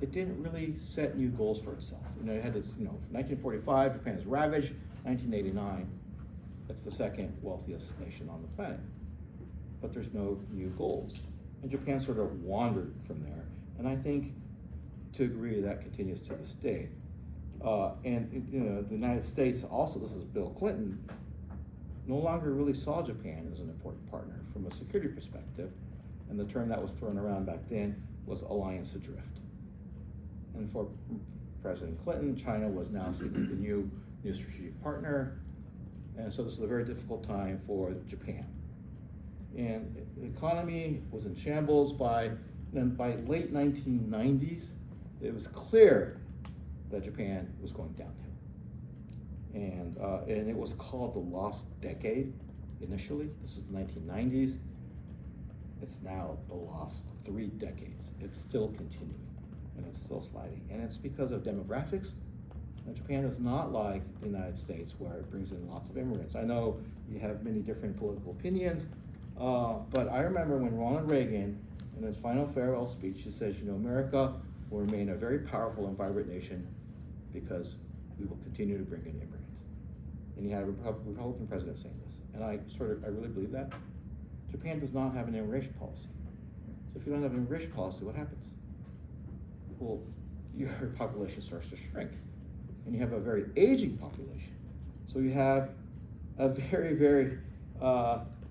it didn't really set new goals for itself. It had this, 1945, Japan is ravaged. 1989, it's the second wealthiest nation on the planet. But there's no new goals. And Japan sort of wandered from there. And I think, to agree, that continues to this day. And the United States also, this is Bill Clinton, no longer really saw Japan as an important partner from a security perspective. And the term that was thrown around back then was alliance adrift. And for President Clinton, China was now seen as the new strategic partner. And so this was a very difficult time for Japan. And the economy was in shambles by late 1990s. It was clear that Japan was going downhill. And it was called the lost decade initially. This is the 1990s. It's now the lost 3 decades. It's still continuing, and it's still sliding. And it's because of demographics. Japan is not like the United States, where it brings in lots of immigrants. I know you have many different political opinions, but I remember when Ronald Reagan, in his final farewell speech, he says, America will remain a very powerful and vibrant nation because we will continue to bring in immigrants. And you had a Republican president saying this, and I really believe that. Japan does not have an immigration policy. So if you don't have an immigration policy, what happens? Well, your population starts to shrink, and you have a very aging population. So you have a very, very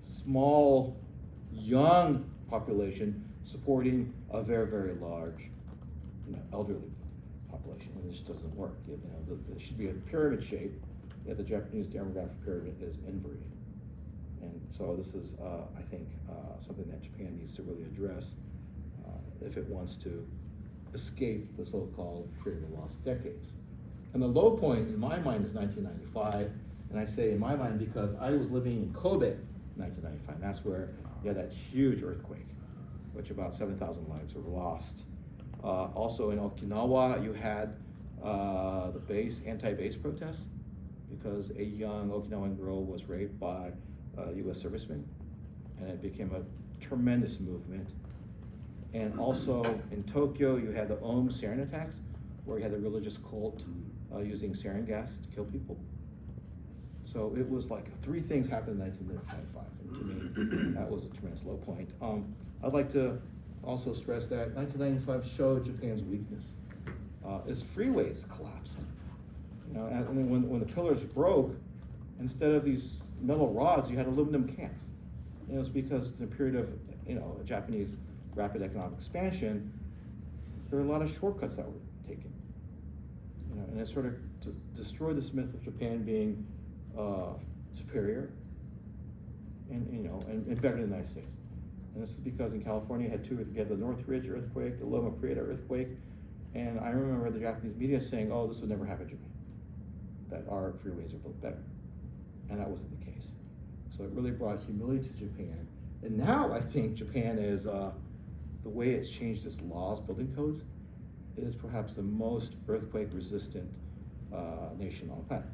small, young population supporting a very, very large, elderly population, and this doesn't work. There should be a pyramid shape, yet the Japanese demographic pyramid is inverted. And so this is, I think, something that Japan needs to really address if it wants to escape the so-called period of lost decades. And the low point in my mind is 1995, and I say in my mind because I was living in Kobe in 1995, and that's where you had that huge earthquake, which about 7,000 lives were lost. Also in Okinawa, you had the anti-base protests, because a young Okinawan girl was raped by a U.S. serviceman, and it became a tremendous movement. And also in Tokyo, you had the sarin attacks, where you had a religious cult using sarin gas to kill people. So it was like 3 things happened in 1995, and to me, that was a tremendous low point. I'd like to also stress that 1995 showed Japan's weakness. Its freeways collapsed. And then when the pillars broke, instead of these metal rods, you had aluminum cans. And it was because in the period of Japanese rapid economic expansion, there were a lot of shortcuts that were taken. And it sort of destroyed this myth of Japan being superior and better than the United States. And this is because in California you had the Northridge earthquake, the Loma Prieta earthquake, and I remember the Japanese media saying, "Oh, this would never happen in Japan, that our freeways are built better," and that wasn't the case. So it really brought humility to Japan. And now I think Japan is, the way it's changed its laws, building codes, it is perhaps the most earthquake-resistant nation on the planet.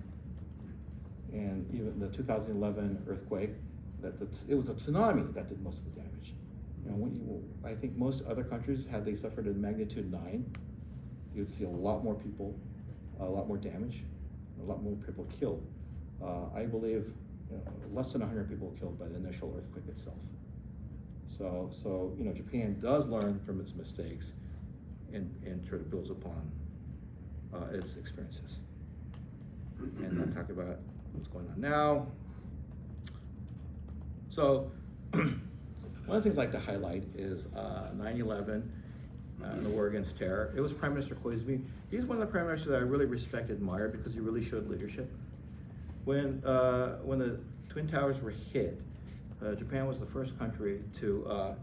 And even the 2011 earthquake, that it was a tsunami that did most of the damage. You know, I think most other countries, had they suffered a magnitude 9, you would see a lot more people, a lot more damage, a lot more people killed. I believe less than 100 people were killed by the initial earthquake itself. So you know, Japan does learn from its mistakes and sort of builds upon its experiences. And I'll talk about what's going on now. So one of the things I'd like to highlight is 9/11, the war against terror. It was Prime Minister Koizumi. He's one of the prime ministers that I really respect and admire because he really showed leadership. When the Twin Towers were hit, Japan was the first country to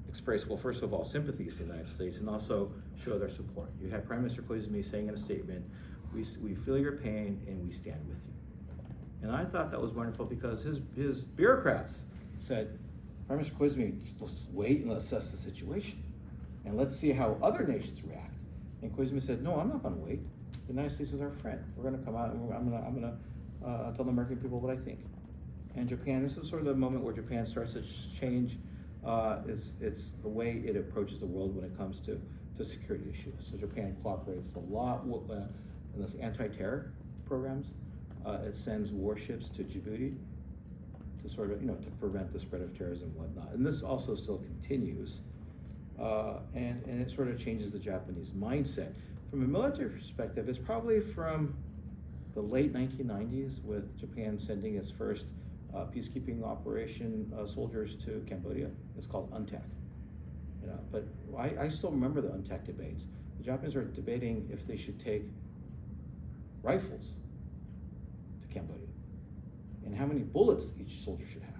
express, well, first of all, sympathies to the United States and also show their support. You had Prime Minister Koizumi saying in a statement, we feel your pain and we stand with you. And I thought that was wonderful because his bureaucrats said, Prime Minister Koizumi, let's wait and let's assess the situation. And let's see how other nations react. And Koizumi said, no, I'm not gonna wait. The United States is our friend. We're gonna come out and I'm gonna tell the American people what I think. And Japan, this is sort of the moment where Japan starts to change it's the way it approaches the world when it comes to security issues. So Japan cooperates a lot in those anti-terror programs. It sends warships to Djibouti to sort of, to prevent the spread of terrorism and whatnot. And this also still continues. And it sort of changes the Japanese mindset. From a military perspective, it's probably from the late 1990s with Japan sending its first peacekeeping operation soldiers to Cambodia. It's called UNTAC. But I still remember the UNTAC debates. The Japanese are debating if they should take rifles to Cambodia and how many bullets each soldier should have.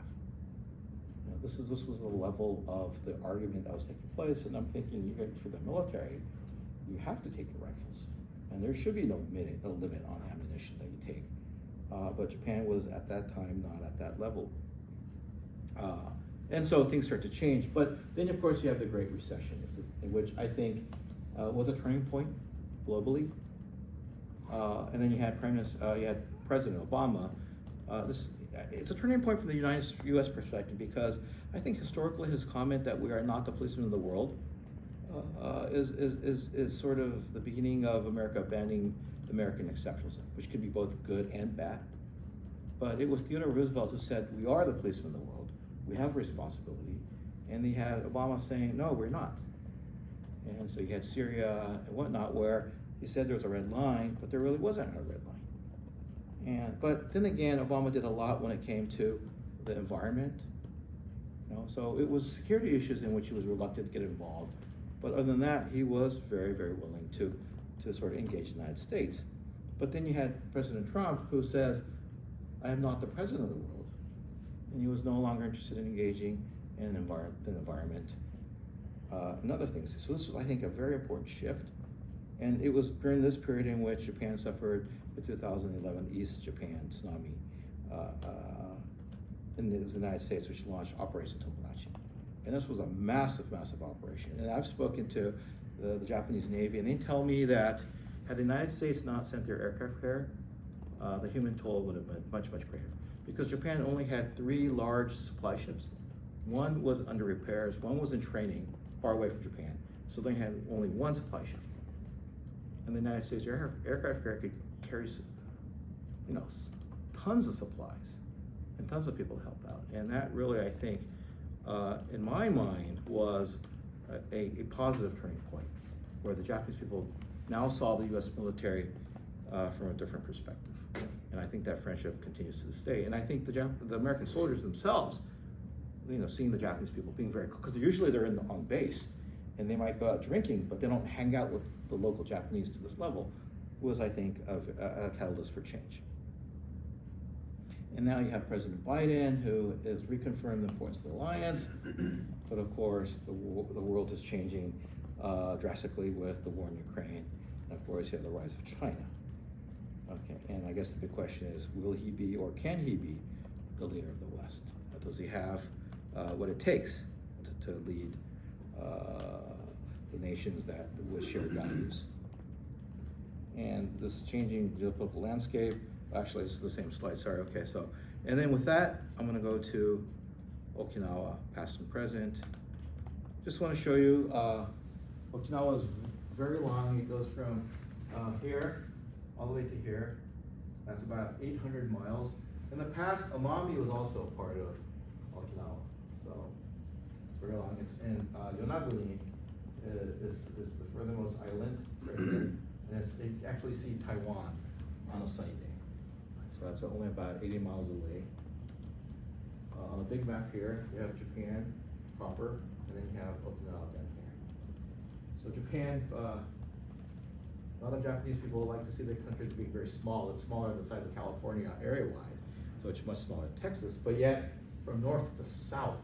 This was the level of the argument that was taking place, and I'm thinking, for the military, you have to take your rifles, and there should be no limit on ammunition that you take. But Japan was at that time not at that level. And so things start to change. But then, of course, you have the Great Recession, which I think was a turning point globally. And then you had President Obama. It's a turning point from the U.S. perspective because I think historically his comment that we are not the policemen of the world is sort of the beginning of America abandoning American exceptionalism, which could be both good and bad. But it was Theodore Roosevelt who said, we are the policemen of the world, we have responsibility. And he had Obama saying, no, we're not. And so you had Syria and whatnot, where he said there was a red line, but there really wasn't a red line. But then again, Obama did a lot when it came to the environment. So it was security issues in which he was reluctant to get involved. But other than that, he was very, very willing to sort of engage the United States. But then you had President Trump who says, I am not the president of the world. And he was no longer interested in engaging in the environment and other things. So this was, I think, a very important shift. And it was during this period in which Japan suffered the 2011 East Japan tsunami in the United States, which launched Operation Tomodachi. And this was a massive, massive operation. And I've spoken to the Japanese Navy, and they tell me that had the United States not sent their aircraft carrier, the human toll would have been much, much greater. Because Japan only had 3 large supply ships. One was under repairs, one was in training, far away from Japan. So they had only 1 supply ship. And the United States aircraft carrier could carry, tons of supplies and tons of people to help out. And that really, I think, in my mind, was a positive turning point, where the Japanese people now saw the U.S. military from a different perspective. And I think that friendship continues to this day. And I think the American soldiers themselves, seeing the Japanese people being very, because usually they're on base, and they might go out drinking, but they don't hang out with the local Japanese to this level, was, I think, a catalyst for change. And now you have President Biden, who has reconfirmed the importance of the alliance, but of course, the world is changing drastically with the war in Ukraine, and of course, you have the rise of China. Okay, and I guess the big question is, will he be, or can he be, the leader of the West? Does he have what it takes to lead the nations with shared values? And this changing geopolitical landscape, actually it's the same slide, sorry, okay, so And then with that, I'm gonna go to Okinawa, past and present. Just wanna show you, Okinawa is very long. It goes from here all the way to here. That's about 800 miles. In the past, Amami was also part of Okinawa. So it's very long. It's in Yonaguni is the furthermost island right here. And you actually see Taiwan on a sunny day. So that's only about 80 miles away. On a big map here, you have Japan proper, and then you have Okinawa down here. So Japan, a lot of Japanese people like to see their country as being very small. It's smaller than the size of California area-wise, so it's much smaller than Texas. But yet, from north to south,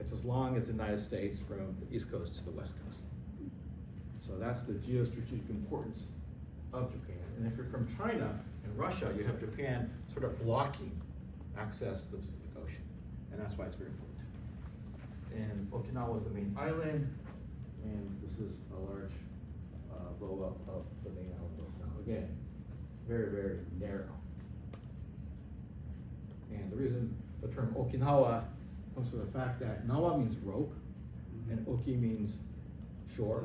it's as long as the United States from the East Coast to the West Coast. So that's the geostrategic importance of Japan. And if you're from China and Russia, you have Japan sort of blocking access to the Pacific Ocean. And that's why it's very important. And Okinawa is the main island, and this is a large blow up of the main island of Okinawa. Again, very, very narrow. And the reason the term Okinawa comes from the fact that Nawa means rope, and Oki means shore.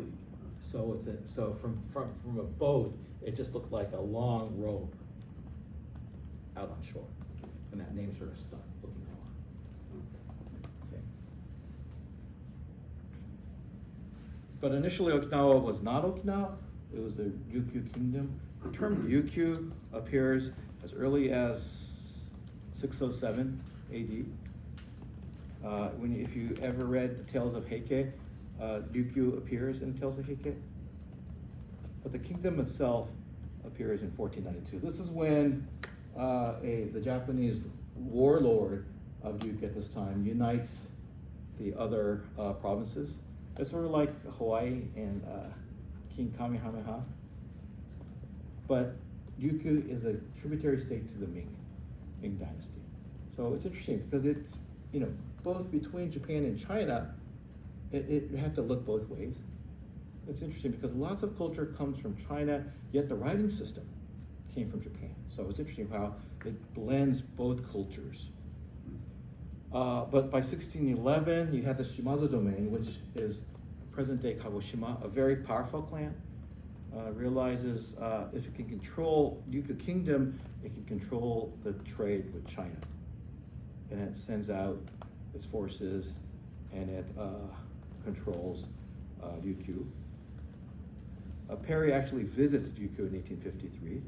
So so from a boat, it just looked like a long rope out on shore, and that name sort of stuck, Okinawa. Okay. But initially, Okinawa was not Okinawa; it was the Ryukyu Kingdom. The term Ryukyu appears as early as 607 A.D. If you ever read the Tales of Heike, Ryukyu appears in Tales of Heike. But the kingdom itself appears in 1492. This is when the Japanese warlord of Ryukyu at this time unites the other provinces. It's sort of like Hawaii and King Kamehameha. But Ryukyu is a tributary state to the Ming Dynasty. So it's interesting because it's, both between Japan and China, it had to look both ways. It's interesting because lots of culture comes from China, yet the writing system came from Japan. So it's interesting how it blends both cultures. But by 1611, you had the Shimazu domain, which is present-day Kagoshima, a very powerful clan. Realizes if it can control Ryukyu Kingdom, it can control the trade with China. And it sends out its forces, and it controls Ryukyu. Perry actually visits Ryukyu in 1853.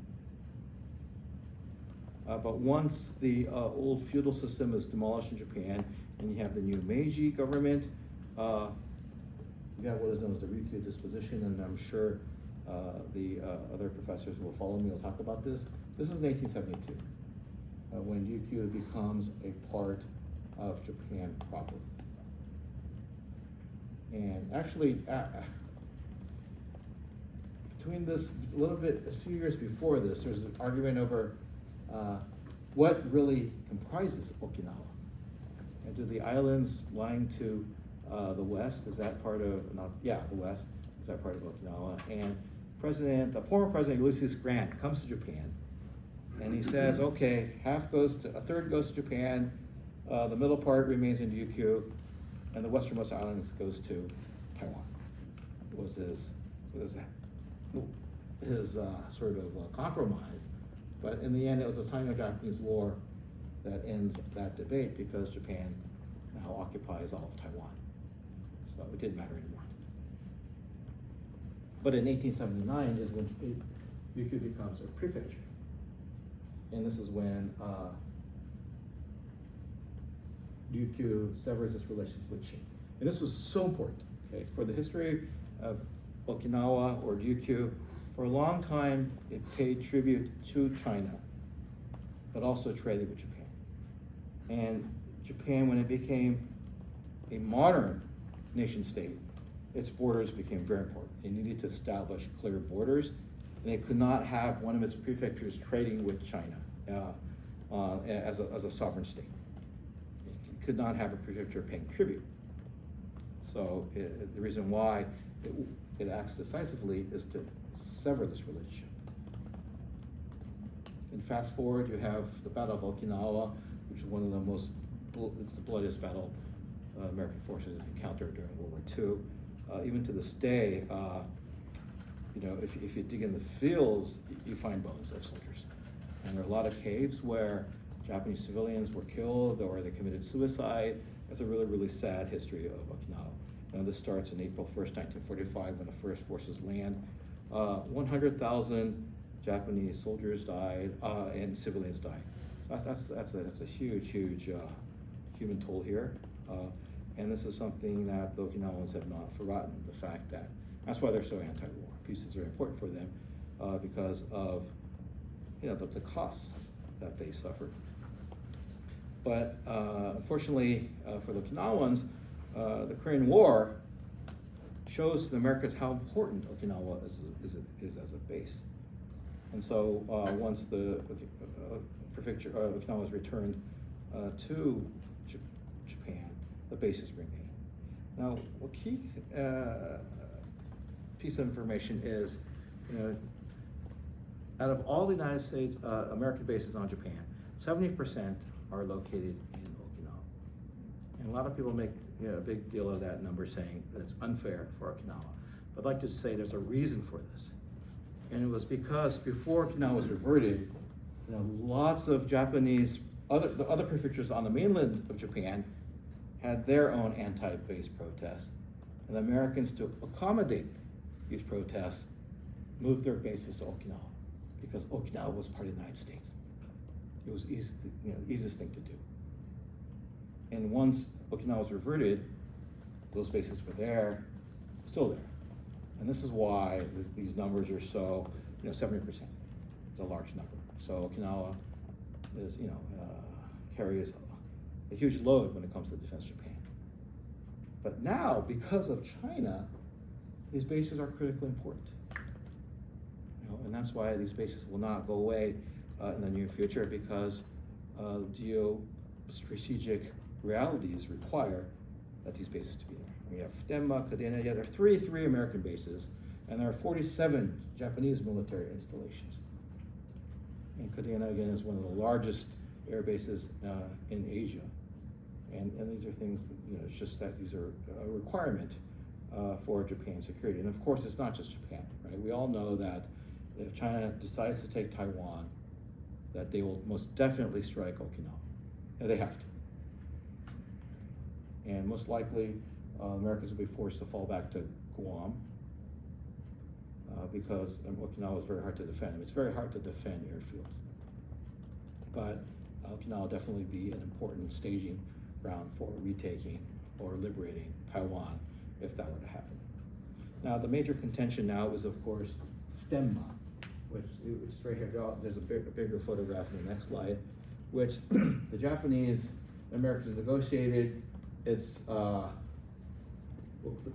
But once the old feudal system is demolished in Japan, and you have the new Meiji government, you have what is known as the Ryukyu disposition, and I'm sure the other professors will follow me, will talk about this. This is in 1872, when Ryukyu becomes a part of Japan proper. And actually, between this, a few years before this, there's an argument over what really comprises Okinawa. And do the islands lying to the west, is that part of, the west, is that part of Okinawa? And the former president Ulysses Grant comes to Japan, and he says, okay, a third goes to Japan, the middle part remains in Ryukyu, and the westernmost islands goes to Taiwan. It was his sort of compromise, but in the end, it was a Sino-Japanese war that ends that debate because Japan now occupies all of Taiwan. So it didn't matter anymore. But in 1879 is when Ryukyu becomes a prefecture. And this is when Ryukyu severs its relations with Qing. And this was so important, okay, for the history of Okinawa or Ryukyu. For a long time, it paid tribute to China, but also traded with Japan. And Japan, when it became a modern nation state, its borders became very important. It needed to establish clear borders, and it could not have one of its prefectures trading with China as a sovereign state. It could not have a prefecture paying tribute. So the reason why it acts decisively is to sever this relationship. And fast forward, you have the Battle of Okinawa, which is one of the most, it's the bloodiest battle American forces encountered during World War II. Even to this day, you know, if you dig in the fields, you find bones of soldiers. And there are a lot of caves where Japanese civilians were killed or they committed suicide. It's a really, really sad history of Okinawa. Now this starts in April 1st, 1945, when the first forces land. 100,000 Japanese soldiers died and civilians died. So that's a huge, huge human toll here. And this is something that the Okinawans have not forgotten, the fact that, that's why they're so anti-war. Peace is very important for them because of, you know, the costs that they suffered. But unfortunately for the Okinawans, the Korean War shows the Americans how important Okinawa is as a base. And so once the prefecture Okinawa was returned to Japan, the bases remain. Now, what key piece of information is, you know, out of all the United States American bases on Japan, 70% are located in Okinawa. And a lot of people make, you know, a big deal of that number, saying that it's unfair for Okinawa. But I'd like to say there's a reason for this. And it was because before Okinawa was reverted, you know, lots of Japanese, the other prefectures on the mainland of Japan had their own anti-base protests. And the Americans, to accommodate these protests, moved their bases to Okinawa because Okinawa was part of the United States. It was easy, you know, easiest thing to do. And once Okinawa was reverted, those bases were there, still there. And this is why these numbers are so, you know, 70% is a large number. So Okinawa is, you know, carries a huge load when it comes to defense Japan. But now, because of China, these bases are critically important. You know, and that's why these bases will not go away in the near future, because geostrategic realities require that these bases to be there. We have Futenma, Kadena, yeah, there are 33 American bases, and there are 47 Japanese military installations. And Kadena, again, is one of the largest air bases in Asia. And these are things that, you know, it's just that these are a requirement for Japan's security. And of course, it's not just Japan, right? We all know that if China decides to take Taiwan, that they will most definitely strike Okinawa. And they have to. And most likely, Americans will be forced to fall back to Guam because Okinawa is very hard to defend. It's very hard to defend airfields. But Okinawa will definitely be an important staging ground for retaking or liberating Taiwan if that were to happen. Now, the major contention now is, of course, Futenma, which is right here. There's a bigger photograph in the next slide, which the Japanese and Americans negotiated. It's the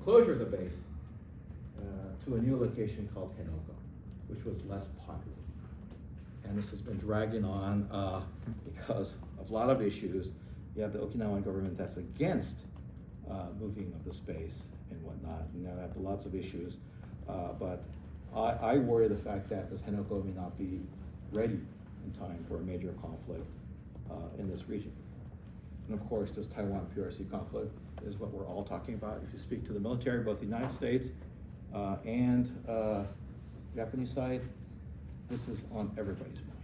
closure of the base to a new location called Henoko, which was less popular. And this has been dragging on because of a lot of issues. You have the Okinawan government that's against moving of the space and whatnot. And they have lots of issues. But I worry the fact that this Henoko may not be ready in time for a major conflict in this region. And of course, this Taiwan PRC conflict is what we're all talking about. If you speak to the military, both the United States and Japanese side, this is on everybody's mind.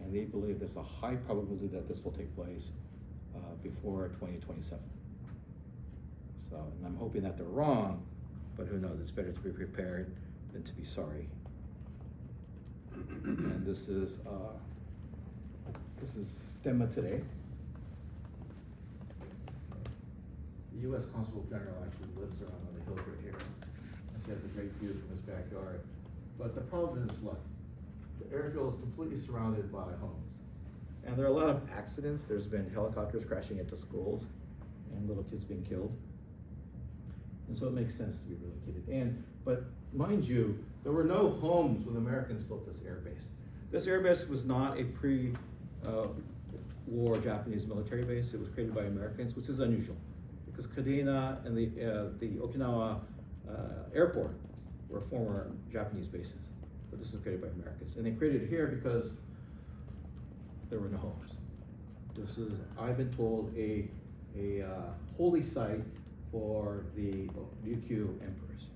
And they believe there's a high probability that this will take place before 2027. So, and I'm hoping that they're wrong, but who knows? It's better to be prepared than to be sorry. And this is Futenma today. The U.S. Consul General actually lives around on the hills right here. He has a great view from his backyard. But the problem is, look, the airfield is completely surrounded by homes. And there are a lot of accidents. There's been helicopters crashing into schools and little kids being killed. And so it makes sense to be relocated. But mind you, there were no homes when the Americans built this air base. This air base was not a pre-war Japanese military base. It was created by Americans, which is unusual, because Kadena and the Okinawa airport were former Japanese bases. But this was created by Americans. And they created it here because there were no homes. This is, I've been told, a holy site for the Ryukyu emperors.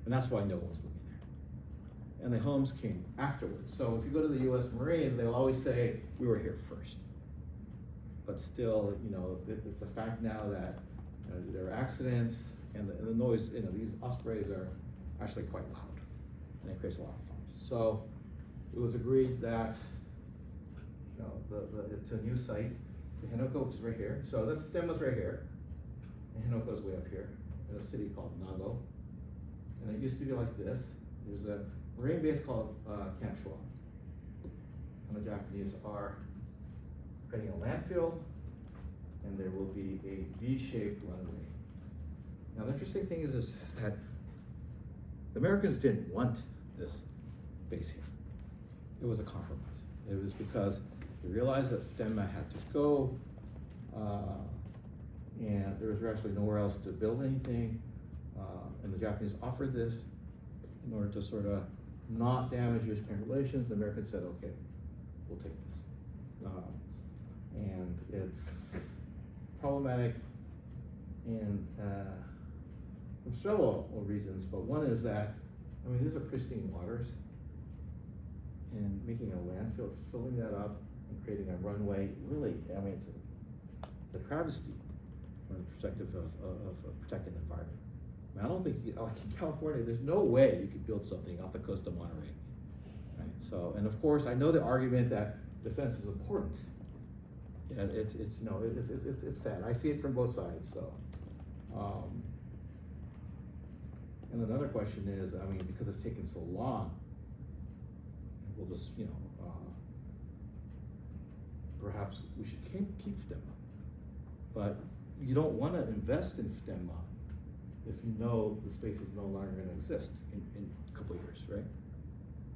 And that's why no one's living there. And the homes came afterwards. So if you go to the U.S. Marines, they'll always say, we were here first. But still, it's a fact now that there are accidents, and the noise, these ospreys are actually quite loud, and it creates a lot of problems. So it was agreed that, it's a new site, the Hinoko, which is right here. So that's Denma's right here, and Hinoko's way up here, in a city called Nago. And it used to be like this. There's a Marine base called Camp Schwab. And the Japanese are creating a landfill, and there will be a V-shaped runway. Now the interesting thing is that the Americans didn't want this base here. It was a compromise. It was because they realized that Denma had to go, and there was actually nowhere else to build anything, and the Japanese offered this in order to sort of not damage U.S.-Japan relations. The Americans said, okay, we'll take this. And it's problematic in from several reasons, but one is that, these are pristine waters, and making a landfill, filling that up and creating a runway, really, it's a travesty from the perspective of protecting the environment. I don't think, like in California, there's no way you could build something off the coast of Monterey. Right? So, and of course, I know the argument that defense is important. Yeah, it's sad. I see it from both sides. So, and another question is, because it's taken so long, we'll just, perhaps we should keep FDEMA. But you don't want to invest in FDEMA if you know the space is no longer going to exist in a couple of years, right?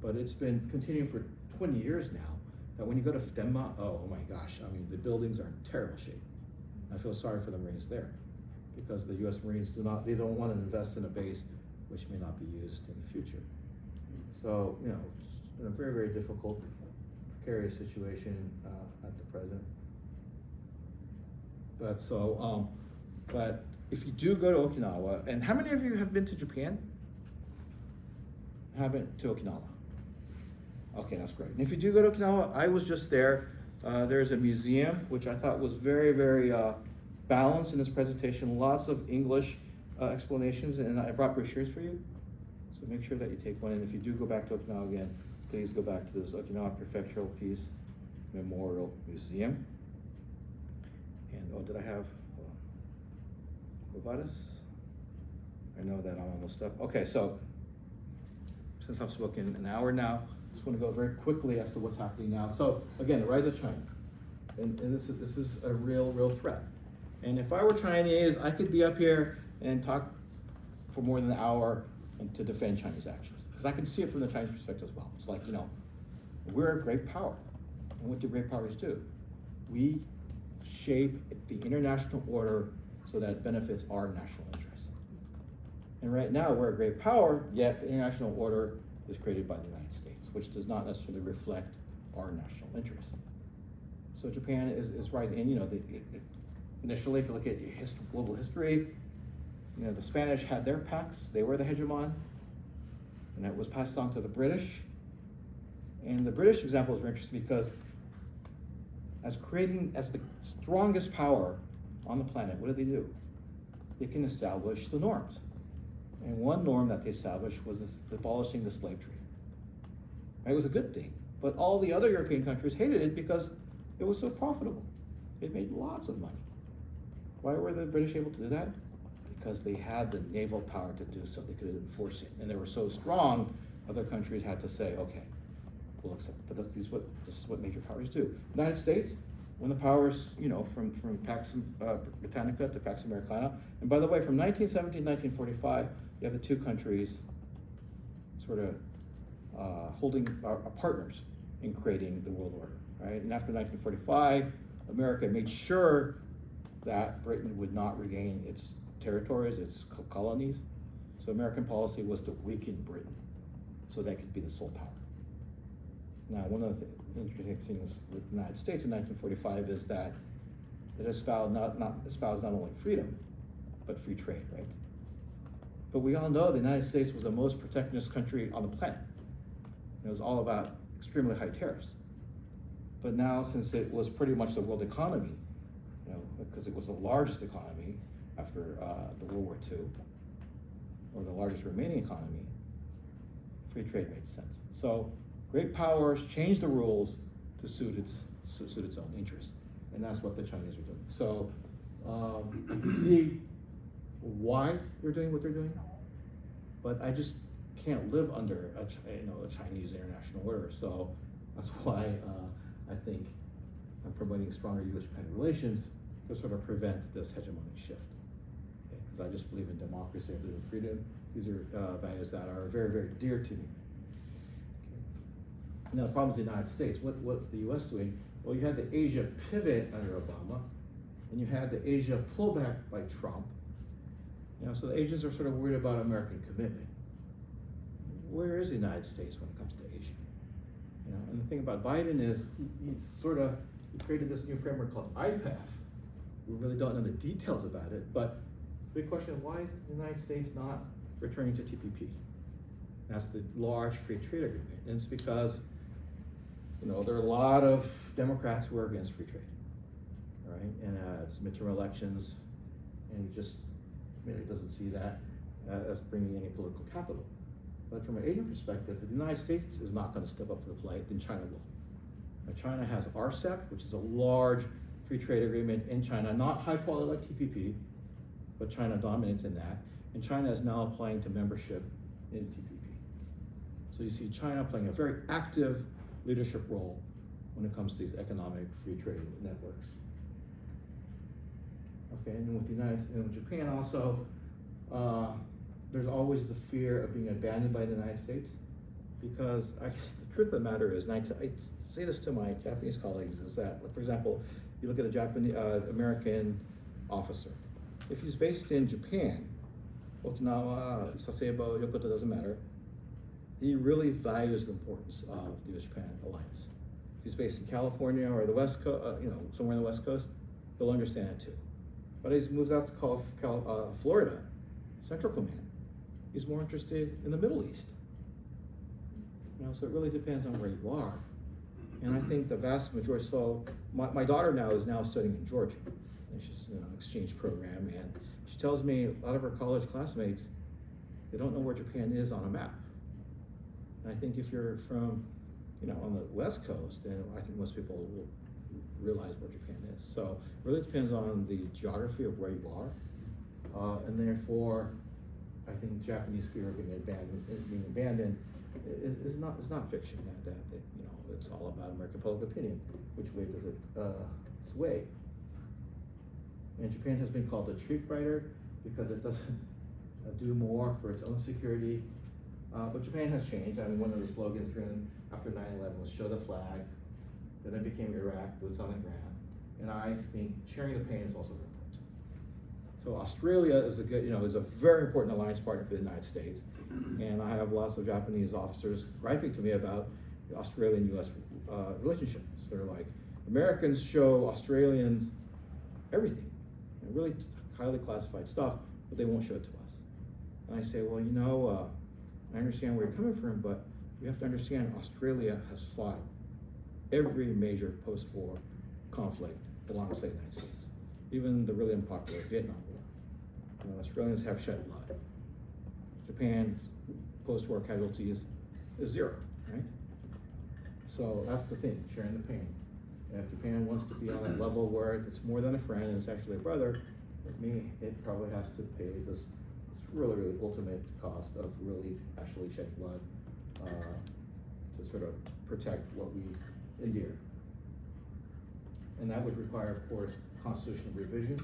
But it's been continuing for 20 years now, that when you go to FDEMA, oh my gosh, the buildings are in terrible shape. I feel sorry for the Marines there, because the U.S. Marines don't want to invest in a base which may not be used in the future. So, it's in a very, very difficult, precarious situation at the present. But so, but if you do go to Okinawa, and how many of you have been to Japan? Haven't to Okinawa? Okay, that's great. And if you do go to Okinawa, I was just there. There's a museum, which I thought was very, very balanced in this presentation. Lots of English explanations, and I brought brochures for you. So make sure that you take one. And if you do go back to Okinawa again, please go back to this Okinawa Prefectural Peace Memorial Museum. And did I have Novatus? I know that I'm almost up. Okay, so since I've spoken an hour now, I just want to go very quickly as to what's happening now. So again, the rise of China, and this is a real threat. And if I were Chinese, I could be up here and talk for more than an hour and to defend China's actions, because I can see it from the Chinese perspective as well. It's like, we're a great power, and what do great powers do? We shape the international order so that it benefits our national interests. And right now, we're a great power, yet the international order is created by the United States, which does not necessarily reflect our national interests. So Japan is rising, and initially, if you look at global history, the Spanish had their Pax, they were the hegemon, and that was passed on to the British. And the British example is very interesting because as the strongest power on the planet, what do? They can establish the norms. And one norm that they established was abolishing the slave trade. It was a good thing, but all the other European countries hated it because it was so profitable. It made lots of money. Why were the British able to do that? Because they had the naval power to do so. They could enforce it, and they were so strong, other countries had to say, okay, we'll accept it. But this is what major powers do. The United States, when the powers, from Pax Britannica to Pax Americana, and by the way, from 1917 to 1945, you have the two countries sort of holding our partners in creating the world order, right? And after 1945, America made sure that Britain would not regain its territories, its colonies. So American policy was to weaken Britain so they could be the sole power. Now, one of the interesting things with the United States in 1945 is that it espoused not only freedom, but free trade, right? But we all know the United States was the most protectionist country on the planet. It was all about extremely high tariffs. But now, since it was pretty much the world economy, you know, because it was the largest economy after the World War II, or the largest remaining economy, free trade made sense. So great powers change the rules to suit its own interests, and that's what the Chinese are doing. So you can see why they're doing what they're doing, but I just can't live under a Chinese international order. So that's why I think I'm promoting stronger U.S.-Japan relations to sort of prevent this hegemonic shift. Because I just believe in democracy, I believe in freedom. These are values that are very, very dear to me. Now, the problem is the United States. What's the U.S. doing? Well, you had the Asia pivot under Obama, and you had the Asia pullback by Trump. You know, so the Asians are sort of worried about American commitment. Where is the United States when it comes to Asia? You know, and the thing about Biden is he created this new framework called IPAF. We really don't know the details about it, but the big question: why is the United States not returning to TPP? That's the large free trade agreement, and it's because there are a lot of Democrats who are against free trade, right? And it's midterm elections, and he just really doesn't see that as bringing any political capital. But from an Asian perspective, if the United States is not going to step up to the plate, then China will. Now, China has RCEP, which is a large free trade agreement in China, not high quality like TPP, but China dominates in that. And China is now applying to membership in TPP. So you see China playing a very active leadership role when it comes to these economic free trade networks. Okay, and with Japan also, there's always the fear of being abandoned by the United States, because I guess the truth of the matter is, and I say this to my Japanese colleagues, is that, for example, you look at a Japanese American officer. If he's based in Japan, Okinawa, Sasebo, Yokota, doesn't matter, he really values the importance of the U.S.-Japan alliance. If he's based in California or the West Coast, somewhere in the West Coast, he'll understand it too. But as he moves out to Florida, Central Command, he's more interested in the Middle East. So it really depends on where you are. And I think the vast majority, so my daughter is now studying in Georgia, and she's in an exchange program, and she tells me a lot of her college classmates, they don't know where Japan is on a map. And I think if you're from, on the West Coast, then I think most people will realize where Japan is. So it really depends on the geography of where you are, and therefore, I think Japanese fear of being abandoned is not fiction. That it's all about American public opinion. Which way does it sway? And Japan has been called a treat writer because it doesn't do more for its own security. But Japan has changed. I mean, one of the slogans after 9/11 was "Show the flag." Then it became Iraq, boots on the ground. And I think sharing the pain is also very important. So Australia is is a very important alliance partner for the United States. And I have lots of Japanese officers griping to me about the Australian-U.S. relationship. So they're like, Americans show Australians everything, really highly classified stuff, but they won't show it to us. And I say, well, I understand where you're coming from, but you have to understand Australia has fought every major post-war conflict alongside the United States, even the really unpopular Vietnam War. Australians have shed blood. Japan's post-war casualties is zero, right? So that's the thing, sharing the pain. And if Japan wants to be on that level where it's more than a friend and it's actually a brother, with me, it probably has to pay this really, really ultimate cost of really actually shedding blood to sort of protect what we endear. And that would require, of course, constitutional revision.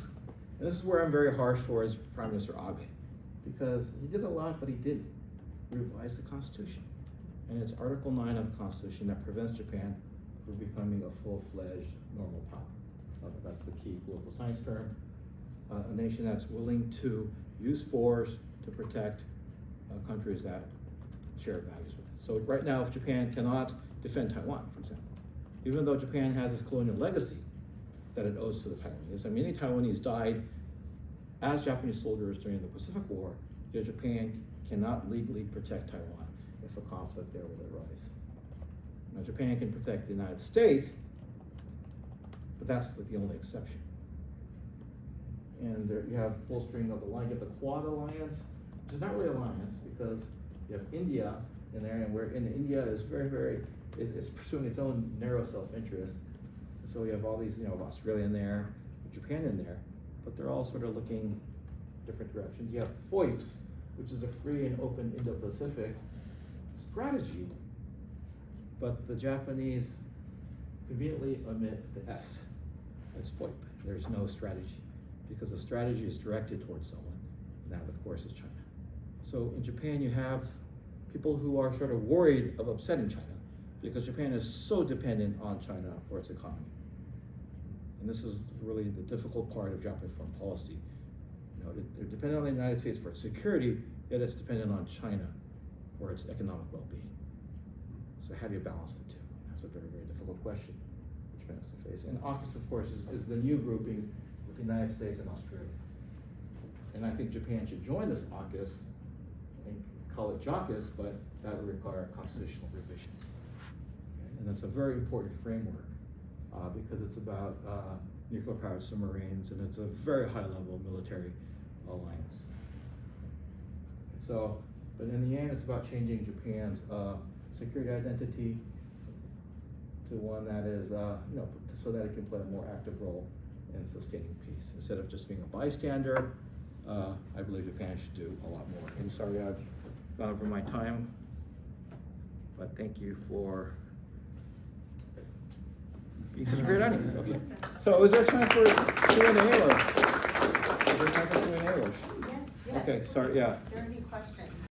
And this is where I'm very harsh towards Prime Minister Abe, because he did a lot, but he didn't revise the Constitution. And it's Article 9 of the Constitution that prevents Japan from becoming a full-fledged normal power. That's the key political science term. A nation that's willing to use force to protect countries that share values with it. So right now, if Japan cannot defend Taiwan, for example. Even though Japan has this colonial legacy that it owes to the Taiwanese. And many Taiwanese died as Japanese soldiers during the Pacific War, yet Japan cannot legally protect Taiwan if a conflict there will arise. Now, Japan can protect the United States, but that's the only exception. And there you have bolstering of the line, you have the Quad Alliance, which is not really an alliance because you have India in there, and India is it's pursuing its own narrow self-interest. So we have all these, Australia in there, Japan in there, but they're all sort of looking different directions. You have FOIPs, which is a free and open Indo-Pacific strategy, but the Japanese conveniently omit the S. It's FOIP. There's no strategy because the strategy is directed towards someone, and that, of course, is China. So in Japan, you have people who are sort of worried of upsetting China because Japan is so dependent on China for its economy. And this is really the difficult part of Japanese foreign policy. They're dependent on the United States for its security, yet it's dependent on China for its economic well-being. So how do you balance the two? That's a very, very difficult question which Japan has to face. And AUKUS, of course, is the new grouping with the United States and Australia. And I think Japan should join this AUKUS and call it JAUKUS, but that would require a constitutional revision. Okay? And it's a very important framework because it's about nuclear-powered submarines, and it's a very high-level military alliance. So, but in the end, it's about changing Japan's security identity to one that is, so that it can play a more active role in sustaining peace. Instead of just being a bystander, I believe Japan should do a lot more. And sorry I've gone over my time, but thank you for being such a great audience. Okay. So is there time for Q&A or? Is there time for Q&A or? Yes, yes. Okay, sorry, yeah. If there are any questions.